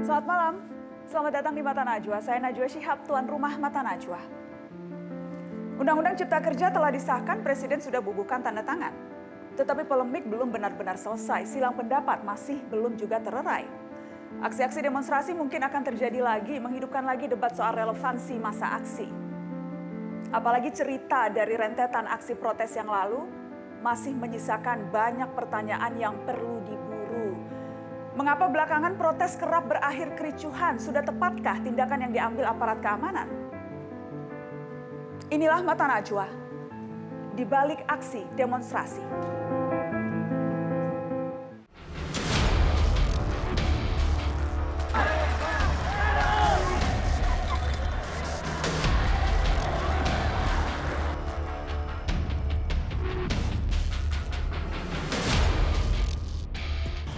Selamat malam, selamat datang di Mata Najwa. Saya Najwa Shihab, tuan rumah Mata Najwa. Undang-Undang Cipta Kerja telah disahkan, Presiden sudah bubuhkan tanda tangan. Tetapi polemik belum benar-benar selesai, silang pendapat masih belum juga tererai. Aksi-aksi demonstrasi mungkin akan terjadi lagi, menghidupkan lagi debat soal relevansi masa aksi. Apalagi cerita dari rentetan aksi protes yang lalu masih menyisakan banyak pertanyaan yang perlu diburu. Mengapa belakangan protes kerap berakhir kericuhan? Sudah tepatkah tindakan yang diambil aparat keamanan? Inilah Mata Najwa di balik aksi demonstrasi.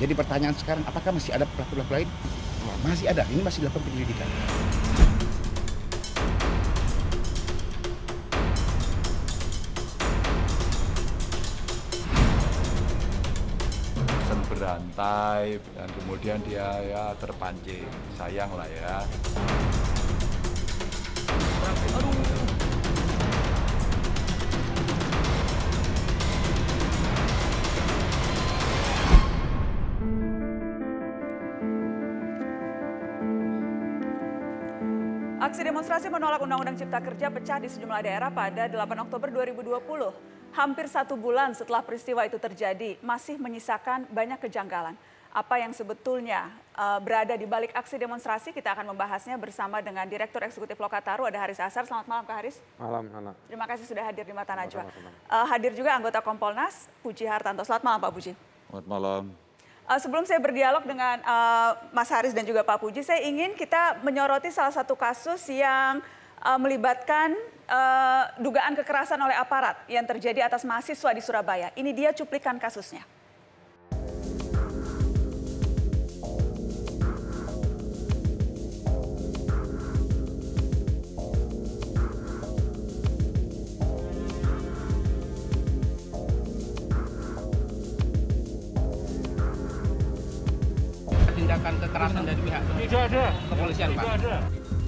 Jadi pertanyaan sekarang, apakah masih ada pelaku-pelaku lain? Masih ada, ini masih dilakukan penyelidikan. Berantai dan kemudian dia ya terpancing, sayang lah ya. Aksi demonstrasi menolak Undang-Undang Cipta Kerja pecah di sejumlah daerah pada 8 Oktober 2020. Hampir 1 bulan setelah peristiwa itu terjadi, masih menyisakan banyak kejanggalan. Apa yang sebetulnya berada di balik aksi demonstrasi, kita akan membahasnya bersama dengan Direktur Eksekutif Lokataru, ada Haris Azhar. Selamat malam, Kak Haris. Malam, Nana. Terima kasih sudah hadir di Mata Najwa. Hadir juga anggota Kompolnas, Puji Hartanto. Selamat malam, Pak Puji. Selamat malam. Sebelum saya berdialog dengan Mas Haris dan juga Pak Puji, saya ingin kita menyoroti salah satu kasus yang melibatkan dugaan kekerasan oleh aparat yang terjadi atas mahasiswa di Surabaya. Ini dia cuplikan kasusnya. Tindakan kekerasan dari pihak kepolisian, Pak?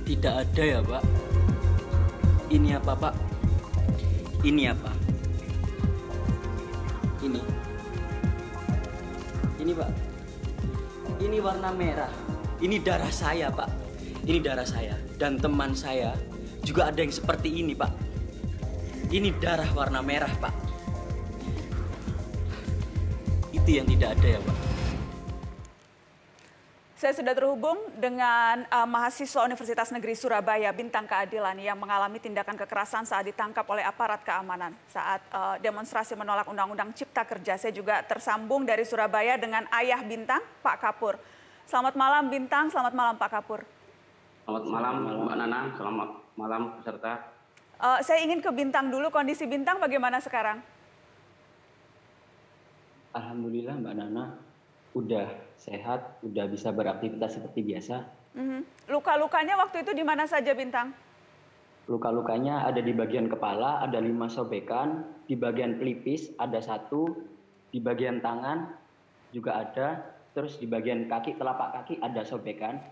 Tidak ada ya, Pak. Ini apa, Pak? Ini apa? Ini, Pak. Ini warna merah. Ini darah saya, Pak. Ini darah saya. Dan teman saya juga ada yang seperti ini, Pak. Ini darah warna merah, Pak. Itu yang tidak ada ya, Pak. Saya sudah terhubung dengan mahasiswa Universitas Negeri Surabaya, Bintang Keadilan, yang mengalami tindakan kekerasan saat ditangkap oleh aparat keamanan saat demonstrasi menolak Undang-Undang Cipta Kerja. Saya juga tersambung dari Surabaya dengan ayah Bintang, Pak Kapur. Selamat malam Bintang, selamat malam Pak Kapur. Selamat malam Mbak Nana, selamat malam peserta. Saya ingin ke Bintang dulu, kondisi Bintang bagaimana sekarang? Alhamdulillah Mbak Nana, udah sehat, udah bisa beraktivitas seperti biasa. Luka-lukanya waktu itu di mana saja Bintang? Luka-lukanya ada di bagian kepala, ada 5 sobekan, di bagian pelipis ada 1, di bagian tangan juga ada, terus di bagian kaki, telapak kaki ada sobekan.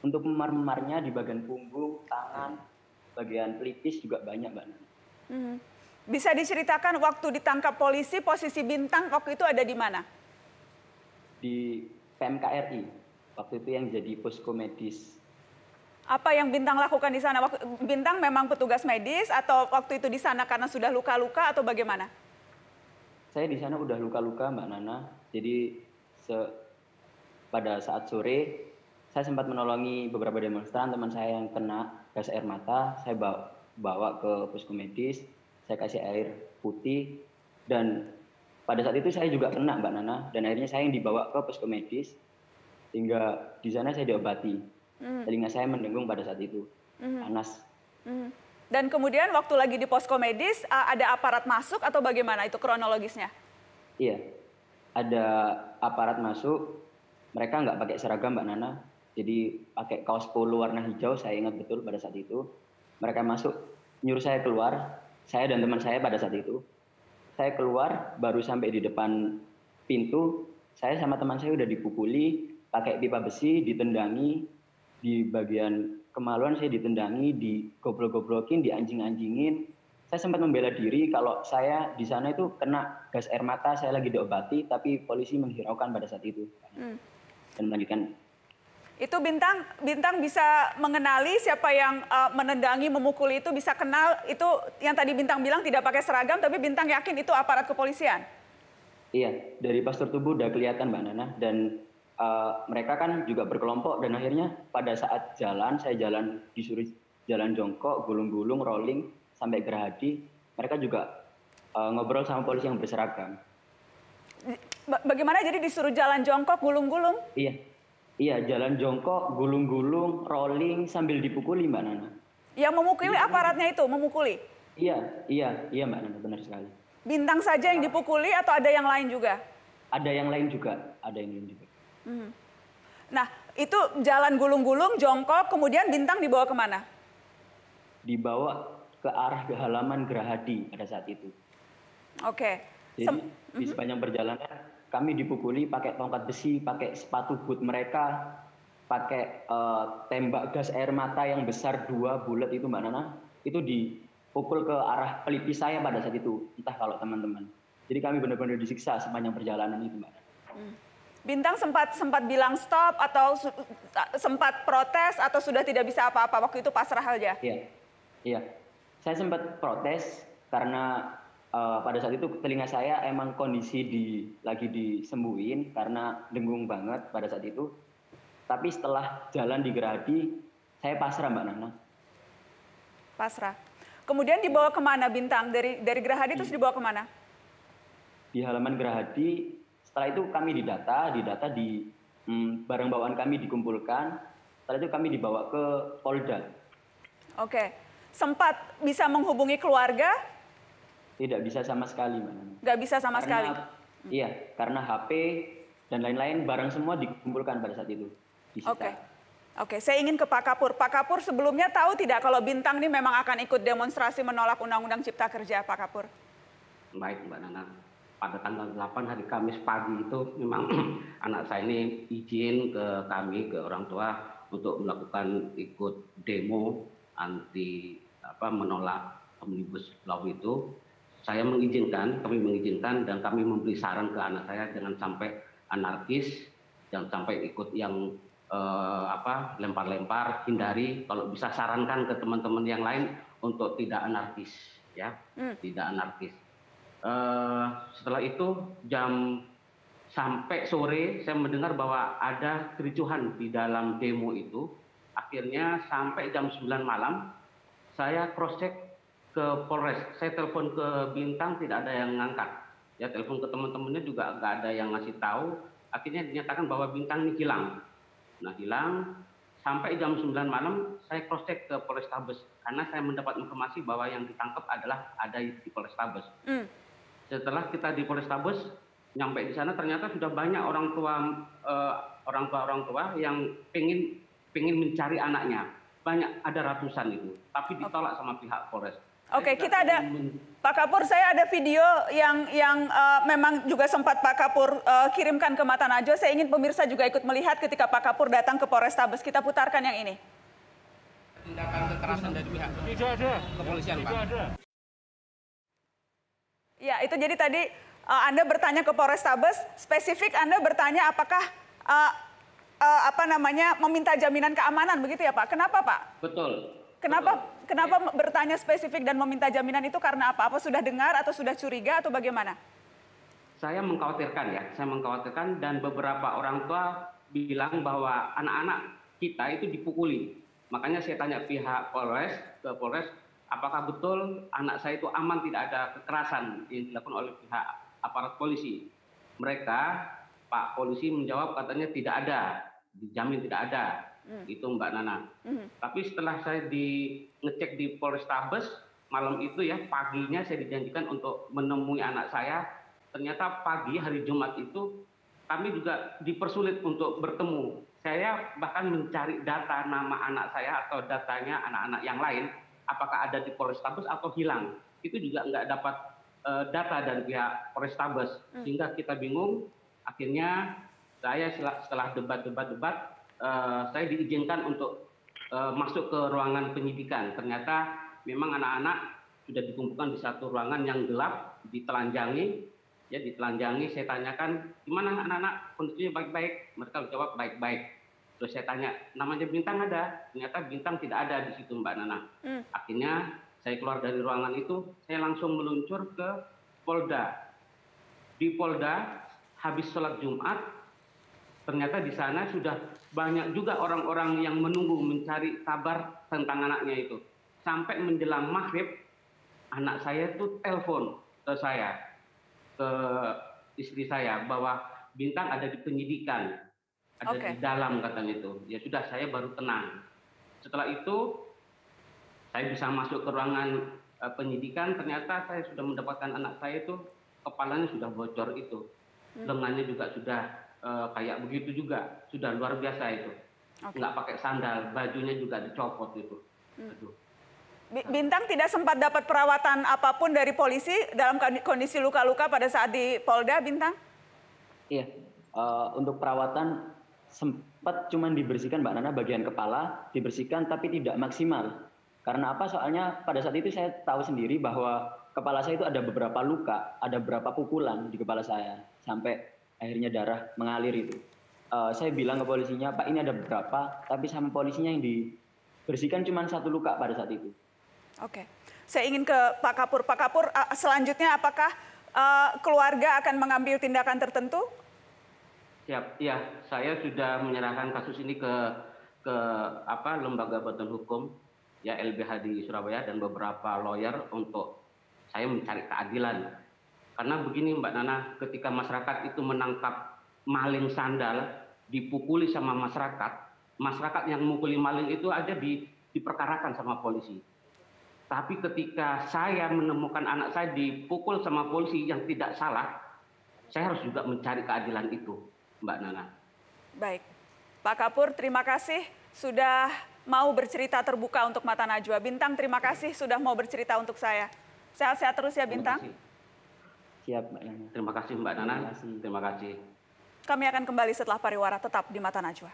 Untuk memar-memarnya di bagian punggung, tangan, bagian pelipis juga banyak Mbak Nana. Bisa diceritakan waktu ditangkap polisi, posisi Bintang waktu itu ada di mana? Di PMKRI, waktu itu yang jadi posko medis. Apa yang Bintang lakukan di sana? Bintang memang petugas medis atau waktu itu di sana karena sudah luka-luka atau bagaimana? Saya di sana udah luka-luka Mbak Nana, jadi pada saat sore saya sempat menolongi beberapa demonstran, teman saya yang kena gas air mata, saya bawa ke posko medis, saya kasih air putih, dan pada saat itu saya juga kena Mbak Nana, dan akhirnya saya yang dibawa ke posko medis, hingga di sana saya diobati. Telinga saya mendengung pada saat itu, panas. Dan kemudian waktu lagi di posko medis, ada aparat masuk atau bagaimana itu kronologisnya? Iya, ada aparat masuk, mereka nggak pakai seragam Mbak Nana, jadi pakai kaos polo warna hijau, saya ingat betul pada saat itu. Mereka masuk, nyuruh saya keluar, saya dan teman saya pada saat itu. Saya keluar, baru sampai di depan pintu, saya sama teman saya udah dipukuli, pakai pipa besi, ditendangi, di bagian kemaluan saya ditendangi, digoblok-goblokin, dianjing-anjingin. Saya sempat membela diri kalau saya di sana itu kena gas air mata, saya lagi diobati, tapi polisi menghiraukan pada saat itu. Dan melanjutkan. Itu Bintang bisa mengenali siapa yang menendangi, memukuli itu, bisa kenal itu yang tadi Bintang bilang tidak pakai seragam, tapi Bintang yakin itu aparat kepolisian? Iya, dari postur tubuh udah kelihatan Mbak Nana, dan mereka kan juga berkelompok, dan akhirnya pada saat jalan, saya disuruh jalan jongkok, gulung-gulung, rolling, sampai Gerahadi, mereka juga ngobrol sama polisi yang berseragam. Bagaimana jadi disuruh jalan jongkok, gulung-gulung? Iya, jalan jongkok, gulung-gulung, rolling, sambil dipukuli Mbak Nana. Yang memukuli aparatnya itu, memukuli? Iya Mbak Nana, benar sekali. Bintang saja yang dipukuli atau ada yang lain juga? Ada yang lain juga. Nah, itu jalan gulung-gulung, jongkok, kemudian Bintang dibawa kemana? Dibawa ke arah halaman Gerahadi pada saat itu. Oke. Jadi di sepanjang perjalanan kami dipukuli pakai tongkat besi, pakai sepatu boot mereka, pakai tembak gas air mata yang besar 2 bulat itu Mbak Nana, itu dipukul ke arah pelipis saya pada saat itu, entah kalau teman-teman. Jadi kami benar-benar disiksa sepanjang perjalanan itu Mbak Nana. Bintang sempat bilang stop atau sempat protes atau sudah tidak bisa apa-apa waktu itu pasrah aja? Iya. Saya sempat protes karena pada saat itu telinga saya emang kondisi lagi disembuhin karena dengung banget pada saat itu. Tapi setelah jalan di Gerahadi, saya pasrah Mbak Nana. Pasrah. Kemudian dibawa kemana Bintang? Dari Gerahadi terus dibawa kemana? Di halaman Gerahadi, setelah itu kami didata di barang bawaan kami dikumpulkan. Setelah itu kami dibawa ke Polda. Oke. Sempat bisa menghubungi keluarga? Tidak bisa sama sekali, Mbak Nana. Nggak bisa sama sekali? Iya, karena HP dan lain-lain barang semua dikumpulkan pada saat itu. Oke, saya ingin ke Pak Kapur. Pak Kapur sebelumnya tahu tidak kalau Bintang ini memang akan ikut demonstrasi menolak Undang-Undang Cipta Kerja, Pak Kapur? Baik Mbak Nana, pada tanggal 8 hari Kamis pagi itu memang anak saya ini izin ke kami, ke orang tua untuk melakukan ikut demo anti menolak Omnibus Law itu. Kami mengizinkan dan kami memberi saran ke anak saya jangan sampai anarkis, jangan sampai ikut yang lempar-lempar, hindari, kalau bisa sarankan ke teman-teman yang lain untuk tidak anarkis, ya, tidak anarkis. Setelah itu sampai sore saya mendengar bahwa ada kericuhan di dalam demo itu. Akhirnya sampai jam 9 malam saya cross check ke Polres, saya telepon ke Bintang tidak ada yang ngangkat, ya telepon ke teman-temannya juga nggak ada yang ngasih tahu. Akhirnya dinyatakan bahwa Bintang ini hilang. Nah hilang sampai jam 9 malam saya cross check ke Polrestabes karena saya mendapat informasi bahwa yang ditangkap adalah ada di Polrestabes. Setelah kita di Polrestabes nyampe di sana ternyata sudah banyak orang tua yang pengen mencari anaknya. Banyak, ada ratusan itu, tapi ditolak sama pihak Polres. Oke, kita ada Pak Kapur, saya ada video yang memang juga sempat Pak Kapur kirimkan ke Mata Najwa. Saya ingin pemirsa juga ikut melihat ketika Pak Kapur datang ke Polrestabes. Kita putarkan yang ini. Tindakan kekerasan dari pihak kepolisian, Pak. Ya, itu jadi tadi Anda bertanya ke Polrestabes, spesifik Anda bertanya apakah meminta jaminan keamanan begitu ya Pak? Kenapa Pak? Betul. Kenapa bertanya spesifik dan meminta jaminan itu karena apa? Apa sudah dengar atau sudah curiga atau bagaimana? Saya mengkhawatirkan dan beberapa orang tua bilang bahwa anak-anak kita itu dipukuli. Makanya saya tanya pihak Polres, apakah betul anak saya itu aman, tidak ada kekerasan yang dilakukan oleh pihak aparat polisi. Mereka, Pak Polisi menjawab katanya tidak ada, dijamin tidak ada. Itu Mbak Nana. Tapi setelah saya ngecek di Polrestabes malam itu ya, paginya saya dijanjikan untuk menemui anak saya. Ternyata pagi hari Jumat itu kami juga dipersulit untuk bertemu. Saya bahkan mencari data nama anak saya atau datanya anak-anak yang lain, apakah ada di Polrestabes atau hilang. Itu juga nggak dapat data dari pihak Polrestabes, sehingga kita bingung. Akhirnya saya setelah debat, saya diizinkan untuk masuk ke ruangan penyidikan. Ternyata memang anak-anak sudah dikumpulkan di satu ruangan yang gelap, ditelanjangi. Ya, ditelanjangi. Saya tanyakan, gimana anak-anak, kondisinya baik-baik? Mereka jawab baik-baik. Terus saya tanya, namanya Bintang ada? Ternyata Bintang tidak ada di situ, Mbak Nana. Akhirnya saya keluar dari ruangan itu, saya langsung meluncur ke Polda. Di Polda, habis sholat Jumat, ternyata di sana sudah banyak juga orang-orang yang menunggu mencari kabar tentang anaknya itu. Sampai menjelang maghrib, anak saya itu telepon ke saya, ke istri saya, bahwa Bintang ada di penyidikan, ada di dalam katanya itu. Ya sudah, saya baru tenang. Setelah itu, saya bisa masuk ke ruangan penyidikan, ternyata saya sudah mendapatkan anak saya itu, kepalanya sudah bocor itu. Lengannya juga sudah kayak begitu juga, sudah luar biasa itu. Nggak pakai sandal, bajunya juga dicopot itu. Aduh. Bintang tidak sempat dapat perawatan apapun dari polisi dalam kondisi luka-luka pada saat di Polda, Bintang? Iya, untuk perawatan sempat cuman dibersihkan Mbak Nana bagian kepala, dibersihkan tapi tidak maksimal. Karena apa? Soalnya pada saat itu saya tahu sendiri bahwa kepala saya itu ada beberapa luka, ada beberapa pukulan di kepala saya, sampai akhirnya darah mengalir itu. Saya bilang ke polisinya, Pak ini ada beberapa, tapi sama polisinya yang dibersihkan cuma satu luka pada saat itu. Oke, saya ingin ke Pak Kapur. Pak Kapur, selanjutnya apakah keluarga akan mengambil tindakan tertentu? Siap, ya, saya sudah menyerahkan kasus ini ke lembaga bantuan hukum, ya LBH di Surabaya dan beberapa lawyer untuk saya mencari keadilan. Karena begini Mbak Nana, ketika masyarakat itu menangkap maling sandal, dipukuli sama masyarakat yang memukuli maling itu ada diperkarakan sama polisi. Tapi ketika saya menemukan anak saya dipukul sama polisi yang tidak salah, saya harus juga mencari keadilan itu, Mbak Nana. Baik, Pak Kapur, terima kasih sudah mau bercerita terbuka untuk Mata Najwa. Bintang, terima kasih sudah mau bercerita untuk saya. Sehat-sehat terus ya, Bintang. Siap, Mbak Nana. Terima kasih, Mbak Nana. Terima kasih. Kami akan kembali setelah pariwara, tetap di Mata Najwa.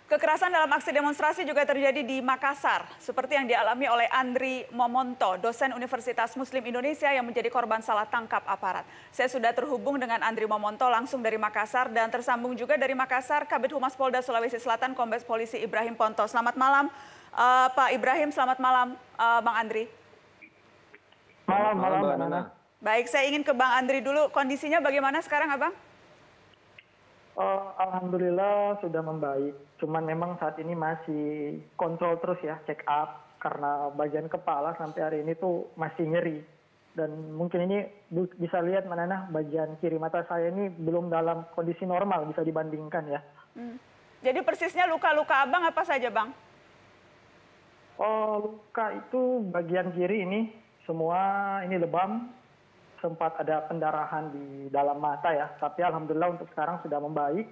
Kekerasan dalam aksi demonstrasi juga terjadi di Makassar, seperti yang dialami oleh Andri Momonto, dosen Universitas Muslim Indonesia yang menjadi korban salah tangkap aparat. Saya sudah terhubung dengan Andri Momonto langsung dari Makassar dan tersambung juga dari Makassar, Kabid Humas Polda Sulawesi Selatan, Kombes Polisi Ibrahim Ponto. Selamat malam, Pak Ibrahim. Selamat malam, Bang Andri. Malam, Mbak Nana. Baik, saya ingin ke Bang Andri dulu. Kondisinya bagaimana sekarang, Abang? Alhamdulillah sudah membaik. Cuman memang saat ini masih kontrol terus ya, check up. Karena bagian kepala sampai hari ini tuh masih nyeri. Dan mungkin ini bisa lihat Manana, bagian kiri mata saya ini belum dalam kondisi normal bisa dibandingkan ya. Jadi persisnya luka-luka Abang apa saja, Bang? Luka itu bagian kiri ini semua ini lebam. Sempat ada pendarahan di dalam mata ya, tapi alhamdulillah untuk sekarang sudah membaik.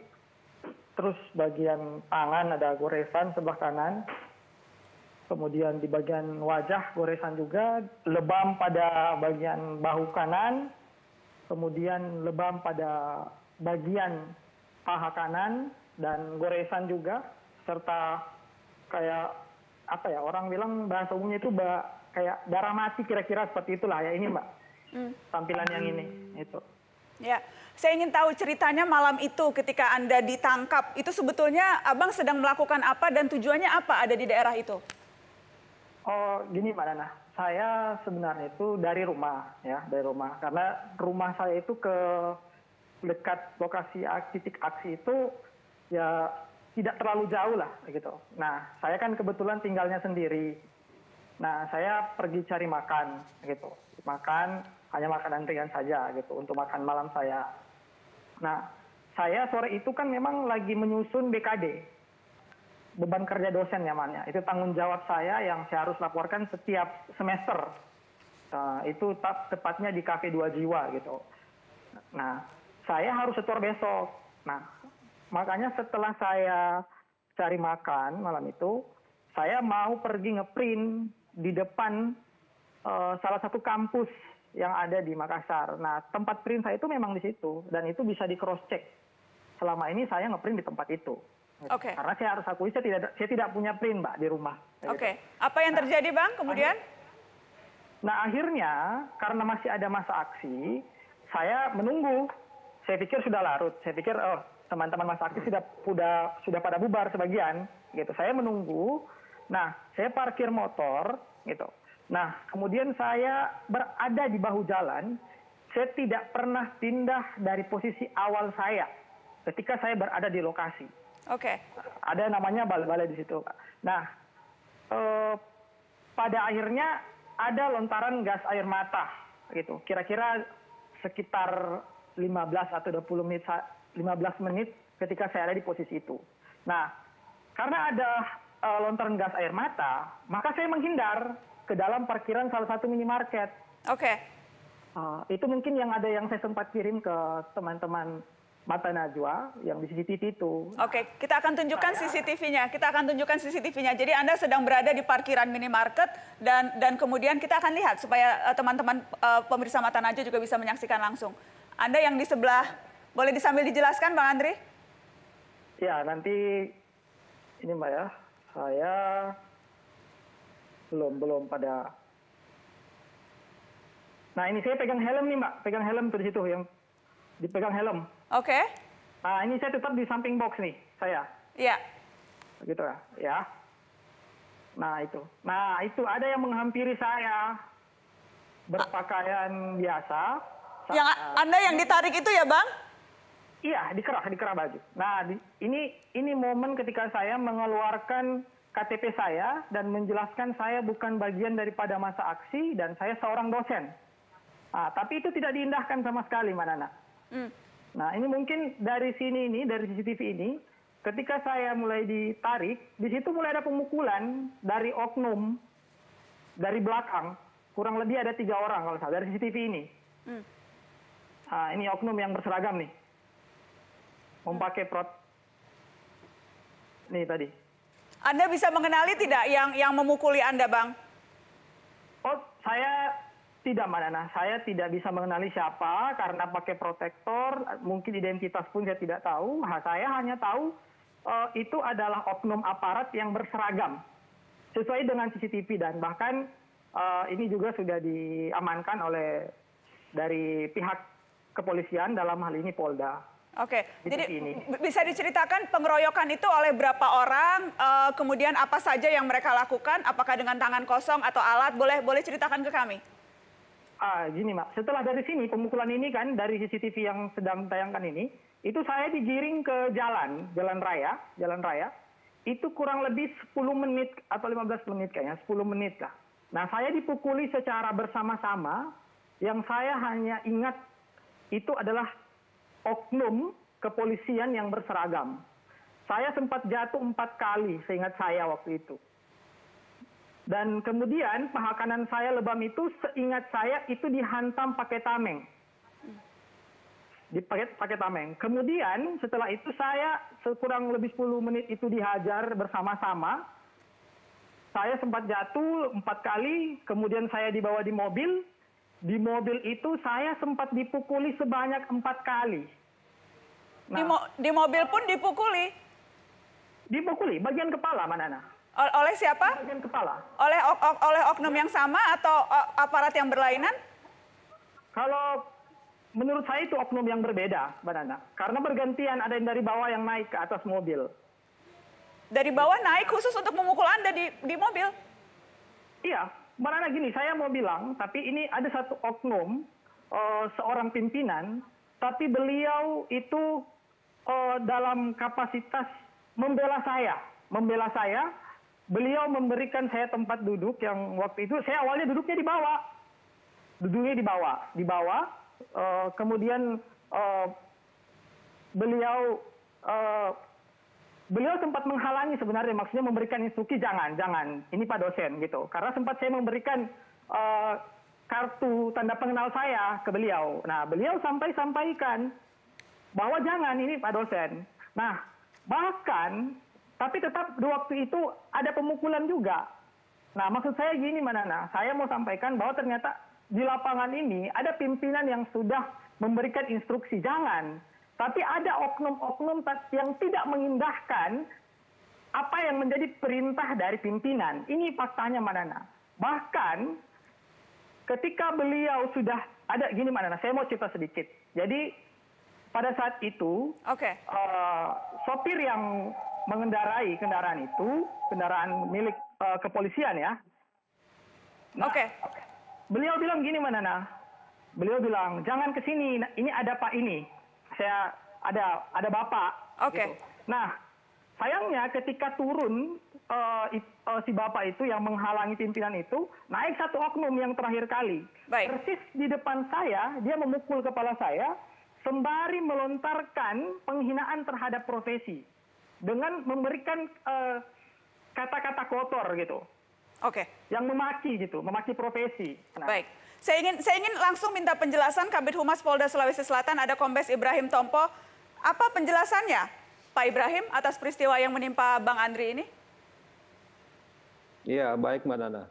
Terus bagian tangan ada goresan sebelah kanan. Kemudian di bagian wajah goresan juga, lebam pada bagian bahu kanan. Kemudian lebam pada bagian paha kanan dan goresan juga, serta kayak apa ya, orang bilang bahasa umumnya itu kayak darah mati kira-kira seperti itulah ya ini Mbak. Tampilan yang ini itu. Ya, saya ingin tahu ceritanya malam itu ketika Anda ditangkap, itu sebetulnya Abang sedang melakukan apa dan tujuannya apa ada di daerah itu? Gini Mbak Nana, saya sebenarnya itu dari rumah ya, dari rumah. Karena rumah saya itu ke dekat lokasi titik aksi itu ya tidak terlalu jauh lah gitu. Nah, saya kan kebetulan tinggalnya sendiri. Nah, saya pergi cari makan gitu. Makan hanya makanan ringan saja gitu untuk makan malam saya. Nah, saya sore itu kan memang lagi menyusun BKD. Beban kerja dosen namanya. Itu tanggung jawab saya yang saya harus laporkan setiap semester. Itu tepatnya di Cafe 2 Jiwa gitu. Nah, saya harus setor besok. Nah, makanya setelah saya cari makan malam itu, saya mau pergi ngeprint di depan salah satu kampus yang ada di Makassar. Nah, tempat print saya itu memang di situ. Dan itu bisa di cross check. Selama ini saya ngeprint di tempat itu. Oke. Karena saya harus akui saya tidak punya print, Mbak, di rumah. Oke. Apa yang terjadi, Bang, kemudian? Nah, akhirnya karena masih ada masa aksi, saya menunggu. Saya pikir sudah larut. Saya pikir teman-teman masa aksi sudah pada bubar sebagian, gitu. Saya menunggu. Nah, saya parkir motor, gitu. Nah, kemudian saya berada di bahu jalan. Saya tidak pernah pindah dari posisi awal saya ketika saya berada di lokasi. Oke. Ada namanya balai-balai di situ. Nah, pada akhirnya ada lontaran gas air mata, gitu. Kira-kira sekitar 15 atau 15 menit ketika saya ada di posisi itu. Nah, karena ada lontaran gas air mata, maka saya menghindar ke dalam parkiran salah satu minimarket. Oke. Itu mungkin yang saya sempat kirim ke teman-teman Mata Najwa yang di CCTV itu. Oke, kita akan tunjukkan CCTV-nya. Jadi Anda sedang berada di parkiran minimarket dan kemudian kita akan lihat supaya teman-teman pemirsa Mata Najwa juga bisa menyaksikan langsung. Anda yang di sebelah, boleh sambil dijelaskan, Bang Andri? Ya, nanti ini Mbak ya, saya belum pada. Nah, ini saya pegang helm nih, Mbak. Pegang helm tuh di situ yang dipegang helm. Oke. Nah, ini saya tetap di samping box nih, saya. Iya. Gitu ya. Nah, itu ada yang menghampiri saya berpakaian biasa. Yang Anda yang ditarik itu ya, Bang? Iya, dikerah baju. Nah, ini momen ketika saya mengeluarkan KTP saya dan menjelaskan saya bukan bagian daripada masa aksi dan saya seorang dosen. Nah, tapi itu tidak diindahkan sama sekali, Mbak Nana. Nah, ini mungkin dari CCTV ini, ketika saya mulai ditarik, di situ mulai ada pemukulan dari oknum, dari belakang. Kurang lebih ada 3 orang kalau salah, dari CCTV ini. Nah, ini oknum yang berseragam nih. Memakai nih tadi. Anda bisa mengenali tidak yang memukuli Anda, Bang? Oh, saya tidak, Mbak Nana. Saya tidak bisa mengenali siapa karena pakai protektor. Mungkin identitas pun saya tidak tahu. Saya hanya tahu itu adalah oknum aparat yang berseragam. Sesuai dengan CCTV dan bahkan ini juga sudah diamankan dari pihak kepolisian dalam hal ini Polda. Oke, jadi bisa diceritakan pengeroyokan itu oleh berapa orang, kemudian apa saja yang mereka lakukan, apakah dengan tangan kosong atau alat, boleh ceritakan ke kami? Gini, Mak, setelah dari sini pemukulan ini kan dari CCTV yang sedang tayangkan ini, itu saya digiring ke jalan raya, itu kurang lebih 10 menit atau 15 menit kayaknya, 10 menit lah. Nah, saya dipukuli secara bersama-sama, yang saya hanya ingat itu adalah oknum kepolisian yang berseragam. Saya sempat jatuh 4 kali, seingat saya waktu itu. Dan kemudian paha kanan saya lebam itu, seingat saya itu dihantam pakai tameng. Pakai tameng. Kemudian setelah itu saya kurang lebih 10 menit itu dihajar bersama-sama. Saya sempat jatuh 4 kali, kemudian saya dibawa di mobil. Di mobil itu saya sempat dipukuli sebanyak 4 kali. Nah, di mobil pun dipukuli? Dipukuli, bagian kepala, Manana. Oleh siapa? Bagian kepala. Oleh oknum yang sama atau aparat yang berlainan? Kalau menurut saya itu oknum yang berbeda, Mbak Nana. Karena bergantian, ada yang dari bawah yang naik ke atas mobil. Dari bawah naik khusus untuk memukul Anda di mobil? Iya, Mbak Nana gini, saya mau bilang, tapi ini ada satu oknum, seorang pimpinan, tapi beliau itu dalam kapasitas membela saya. Beliau memberikan saya tempat duduk yang waktu itu saya awalnya duduknya di bawah. Kemudian beliau sempat menghalangi sebenarnya, maksudnya memberikan instruksi jangan, ini Pak dosen gitu. Karena sempat saya memberikan kartu tanda pengenal saya ke beliau. Nah, beliau sampaikan bahwa jangan, ini Pak dosen. Nah, bahkan tapi tetap di waktu itu ada pemukulan juga. Nah, maksud saya gini, Mbak Nana, saya mau sampaikan bahwa ternyata di lapangan ini ada pimpinan yang sudah memberikan instruksi jangan. Tapi ada oknum-oknum yang tidak mengindahkan apa yang menjadi perintah dari pimpinan. Ini faktanya, Mbak Nana. Bahkan ketika beliau sudah ada gini, Mbak Nana, saya mau cerita sedikit. Jadi pada saat itu, sopir yang mengendarai kendaraan itu, kendaraan milik kepolisian ya. Nah, beliau bilang gini, Mbak Nana. Beliau bilang, jangan ke sini, ini ada Pak ini. Saya ada Bapak. Gitu. Nah, sayangnya ketika turun si Bapak itu yang menghalangi pimpinan itu, naik satu oknum yang terakhir kali. Persis di depan saya, dia memukul kepala saya, sembari melontarkan penghinaan terhadap profesi. Dengan memberikan kata-kata kotor gitu. Yang memaki profesi. Nah. Baik. Saya ingin langsung minta penjelasan Kabid Humas Polda Sulawesi Selatan, ada Kombes Ibrahim Tompo. Apa penjelasannya, Pak Ibrahim, atas peristiwa yang menimpa Bang Andri ini? Iya, baik Mbak Nana.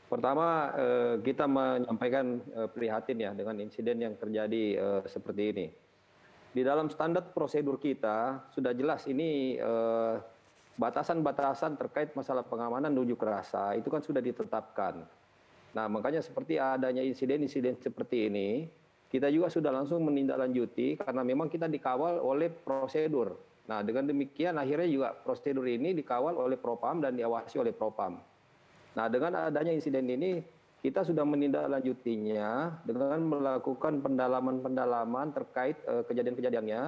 Pertama, kita menyampaikan prihatin ya dengan insiden yang terjadi seperti ini. Di dalam standar prosedur kita sudah jelas ini batasan-batasan terkait masalah pengamanan dan unjuk rasa itu kan sudah ditetapkan. Nah, makanya seperti adanya insiden-insiden seperti ini, kita juga sudah langsung menindaklanjuti karena memang kita dikawal oleh prosedur. Nah, dengan demikian akhirnya juga prosedur ini dikawal oleh Propam dan diawasi oleh Propam. Nah, dengan adanya insiden ini, kita sudah menindaklanjutinya dengan melakukan pendalaman-pendalaman terkait kejadian-kejadiannya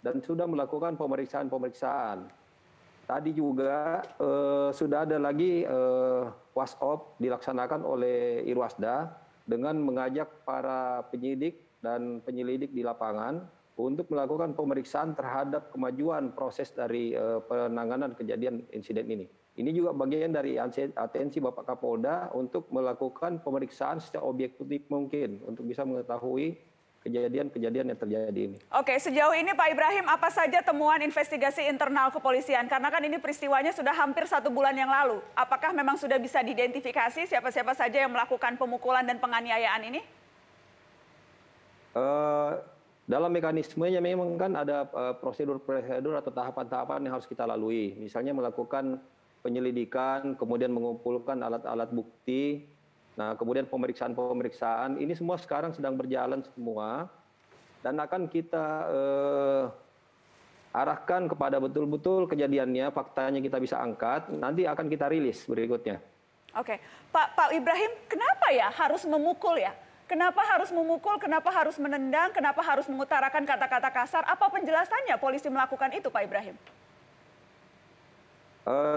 dan sudah melakukan pemeriksaan-pemeriksaan. Tadi juga sudah ada lagi WhatsApp dilaksanakan oleh Irwasda dengan mengajak para penyidik dan penyelidik di lapangan untuk melakukan pemeriksaan terhadap kemajuan proses dari penanganan kejadian insiden ini. Ini juga bagian dari atensi Bapak Kapolda untuk melakukan pemeriksaan secara objektif mungkin untuk bisa mengetahui kejadian-kejadian yang terjadi ini. Oke, sejauh ini Pak Ibrahim, apa saja temuan investigasi internal kepolisian? Karena kan ini peristiwanya sudah hampir 1 bulan yang lalu. Apakah memang sudah bisa diidentifikasi siapa-siapa saja yang melakukan pemukulan dan penganiayaan ini? Dalam mekanismenya memang kan ada prosedur-prosedur atau tahapan-tahapan yang harus kita lalui. Misalnya melakukan penyelidikan, kemudian mengumpulkan alat-alat bukti, nah kemudian pemeriksaan-pemeriksaan, ini semua sekarang sedang berjalan semua, dan akan kita arahkan kepada betul-betul kejadiannya, faktanya kita bisa angkat, nanti akan kita rilis berikutnya. Oke, Pak Ibrahim, kenapa ya harus memukul ya? Kenapa harus memukul, kenapa harus menendang, kenapa harus mengutarakan kata-kata kasar? Apa penjelasannya polisi melakukan itu, Pak Ibrahim?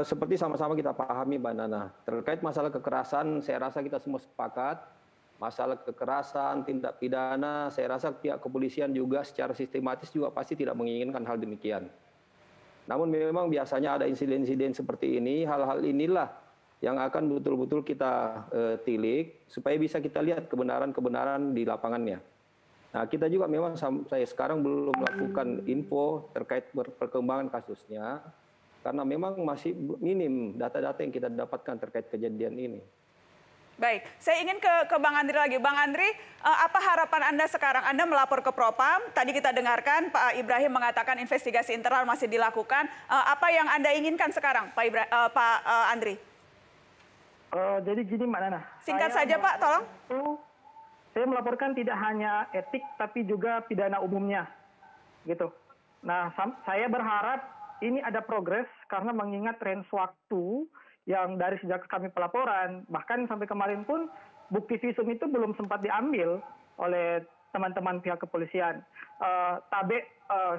Seperti sama-sama kita pahami, Mbak Nana. Terkait masalah kekerasan, saya rasa kita semua sepakat. Masalah kekerasan, tindak pidana, saya rasa pihak kepolisian juga secara sistematis juga pasti tidak menginginkan hal demikian. Namun memang biasanya ada insiden-insiden seperti ini, hal-hal inilah yang akan betul-betul kita tilik, supaya bisa kita lihat kebenaran-kebenaran di lapangannya. Nah, kita juga memang saya sekarang belum melakukan info terkait perkembangan kasusnya, karena memang masih minim data-data yang kita dapatkan terkait kejadian ini. Baik, saya ingin ke Bang Andri lagi. Bang Andri, apa harapan Anda sekarang? Anda melapor ke Propam, tadi kita dengarkan Pak Ibrahim mengatakan investigasi internal masih dilakukan. Apa yang Anda inginkan sekarang, Pak Andri? Jadi gini Mbak Nana. Singkat saja Pak, tolong. Saya melaporkan tidak hanya etik, tapi juga pidana umumnya. Gitu. Nah, saya berharap ini ada progres karena mengingat range waktu yang dari sejak kami pelaporan, bahkan sampai kemarin pun bukti visum itu belum sempat diambil oleh teman-teman pihak kepolisian. Tabe,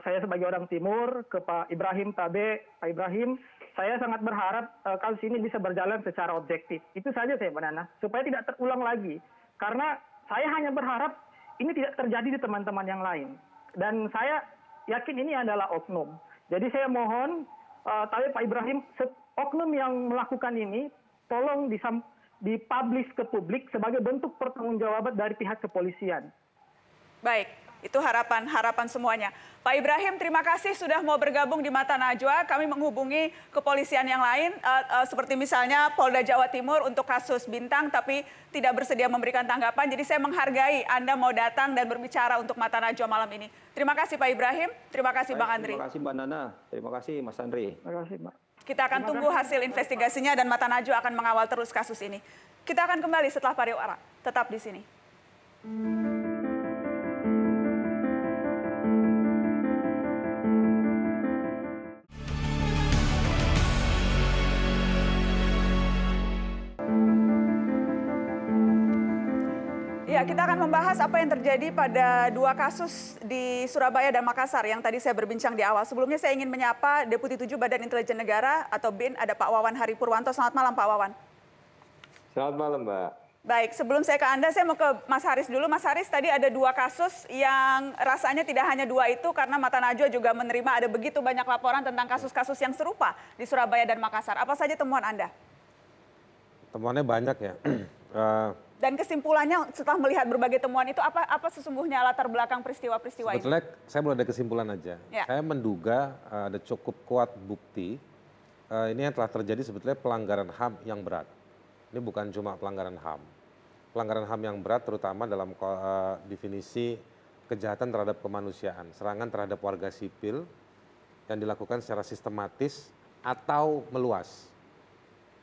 saya sebagai orang Timur, ke Pak Ibrahim Tabe, Pak Ibrahim, saya sangat berharap kasus ini bisa berjalan secara objektif. Itu saja saya, Mbak Nana, supaya tidak terulang lagi. Karena saya hanya berharap ini tidak terjadi di teman-teman yang lain. Dan saya yakin ini adalah oknum. Jadi saya mohon, Tabe, Pak Ibrahim, oknum yang melakukan ini, tolong dipublish ke publik sebagai bentuk pertanggungjawaban dari pihak kepolisian. Baik, itu harapan semuanya. Pak Ibrahim, terima kasih sudah mau bergabung di Mata Najwa. Kami menghubungi kepolisian yang lain, seperti misalnya Polda Jawa Timur untuk kasus Bintang, tapi tidak bersedia memberikan tanggapan. Jadi saya menghargai Anda mau datang dan berbicara untuk Mata Najwa malam ini. Terima kasih Pak Ibrahim, terima kasih Bang Andri. Terima kasih Mbak Nana, terima kasih Mas Andri. Terima kasih, Mbak. Kita akan tunggu hasil investigasinya dan Mata Najwa akan mengawal terus kasus ini. Kita akan kembali setelah pariwara. Tetap di sini. Ya, kita akan membahas apa yang terjadi pada dua kasus di Surabaya dan Makassar yang tadi saya berbincang di awal. Sebelumnya saya ingin menyapa Deputi 7 Badan Intelijen Negara atau BIN, ada Pak Wawan Hari Purwanto. Selamat malam Pak Wawan. Selamat malam Mbak. Baik, sebelum saya ke Anda, saya mau ke Mas Haris dulu. Mas Haris, tadi ada dua kasus yang rasanya tidak hanya dua itu, karena Mata Najwa juga menerima ada begitu banyak laporan tentang kasus-kasus yang serupa di Surabaya dan Makassar. Apa saja temuan Anda? Temuannya banyak ya. Dan kesimpulannya setelah melihat berbagai temuan itu, apa sesungguhnya latar belakang peristiwa-peristiwa ini? Sebetulnya saya mulai dari kesimpulan aja. Ya. Saya menduga ada cukup kuat bukti ini yang telah terjadi sebetulnya pelanggaran HAM yang berat. Ini bukan cuma pelanggaran HAM. Pelanggaran HAM yang berat terutama dalam definisi kejahatan terhadap kemanusiaan, serangan terhadap warga sipil yang dilakukan secara sistematis atau meluas.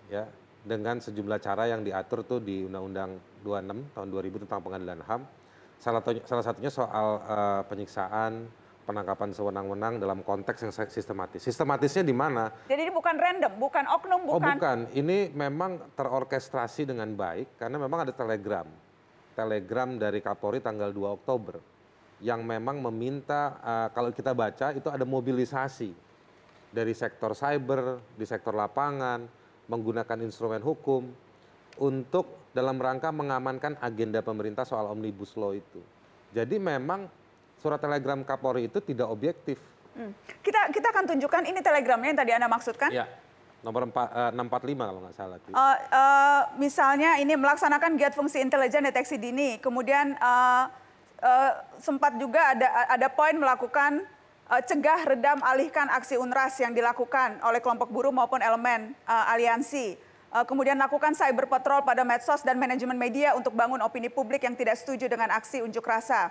Ya, dengan sejumlah cara yang diatur tuh di Undang-Undang 26 tahun 2000 tentang pengadilan HAM. Salah satunya soal penyiksaan, penangkapan sewenang-wenang dalam konteks yang sistematis. Sistematisnya di mana? Jadi ini bukan random, bukan oknum, bukan? Oh bukan, ini memang terorkestrasi dengan baik karena memang ada telegram dari Kapolri tanggal 2 Oktober yang memang meminta, kalau kita baca itu ada mobilisasi dari sektor cyber, di sektor lapangan, menggunakan instrumen hukum untuk dalam rangka mengamankan agenda pemerintah soal Omnibus Law itu. Jadi memang surat telegram Kapolri itu tidak objektif. Kita akan tunjukkan ini telegramnya yang tadi Anda maksudkan. Ya, nomor 645 kalau nggak salah. Misalnya ini melaksanakan giat fungsi intelijen deteksi dini. Kemudian sempat juga ada poin melakukan cegah, redam, alihkan aksi UNRAS yang dilakukan oleh kelompok buruh maupun elemen aliansi. Kemudian lakukan cyber patrol pada medsos dan manajemen media untuk bangun opini publik yang tidak setuju dengan aksi unjuk rasa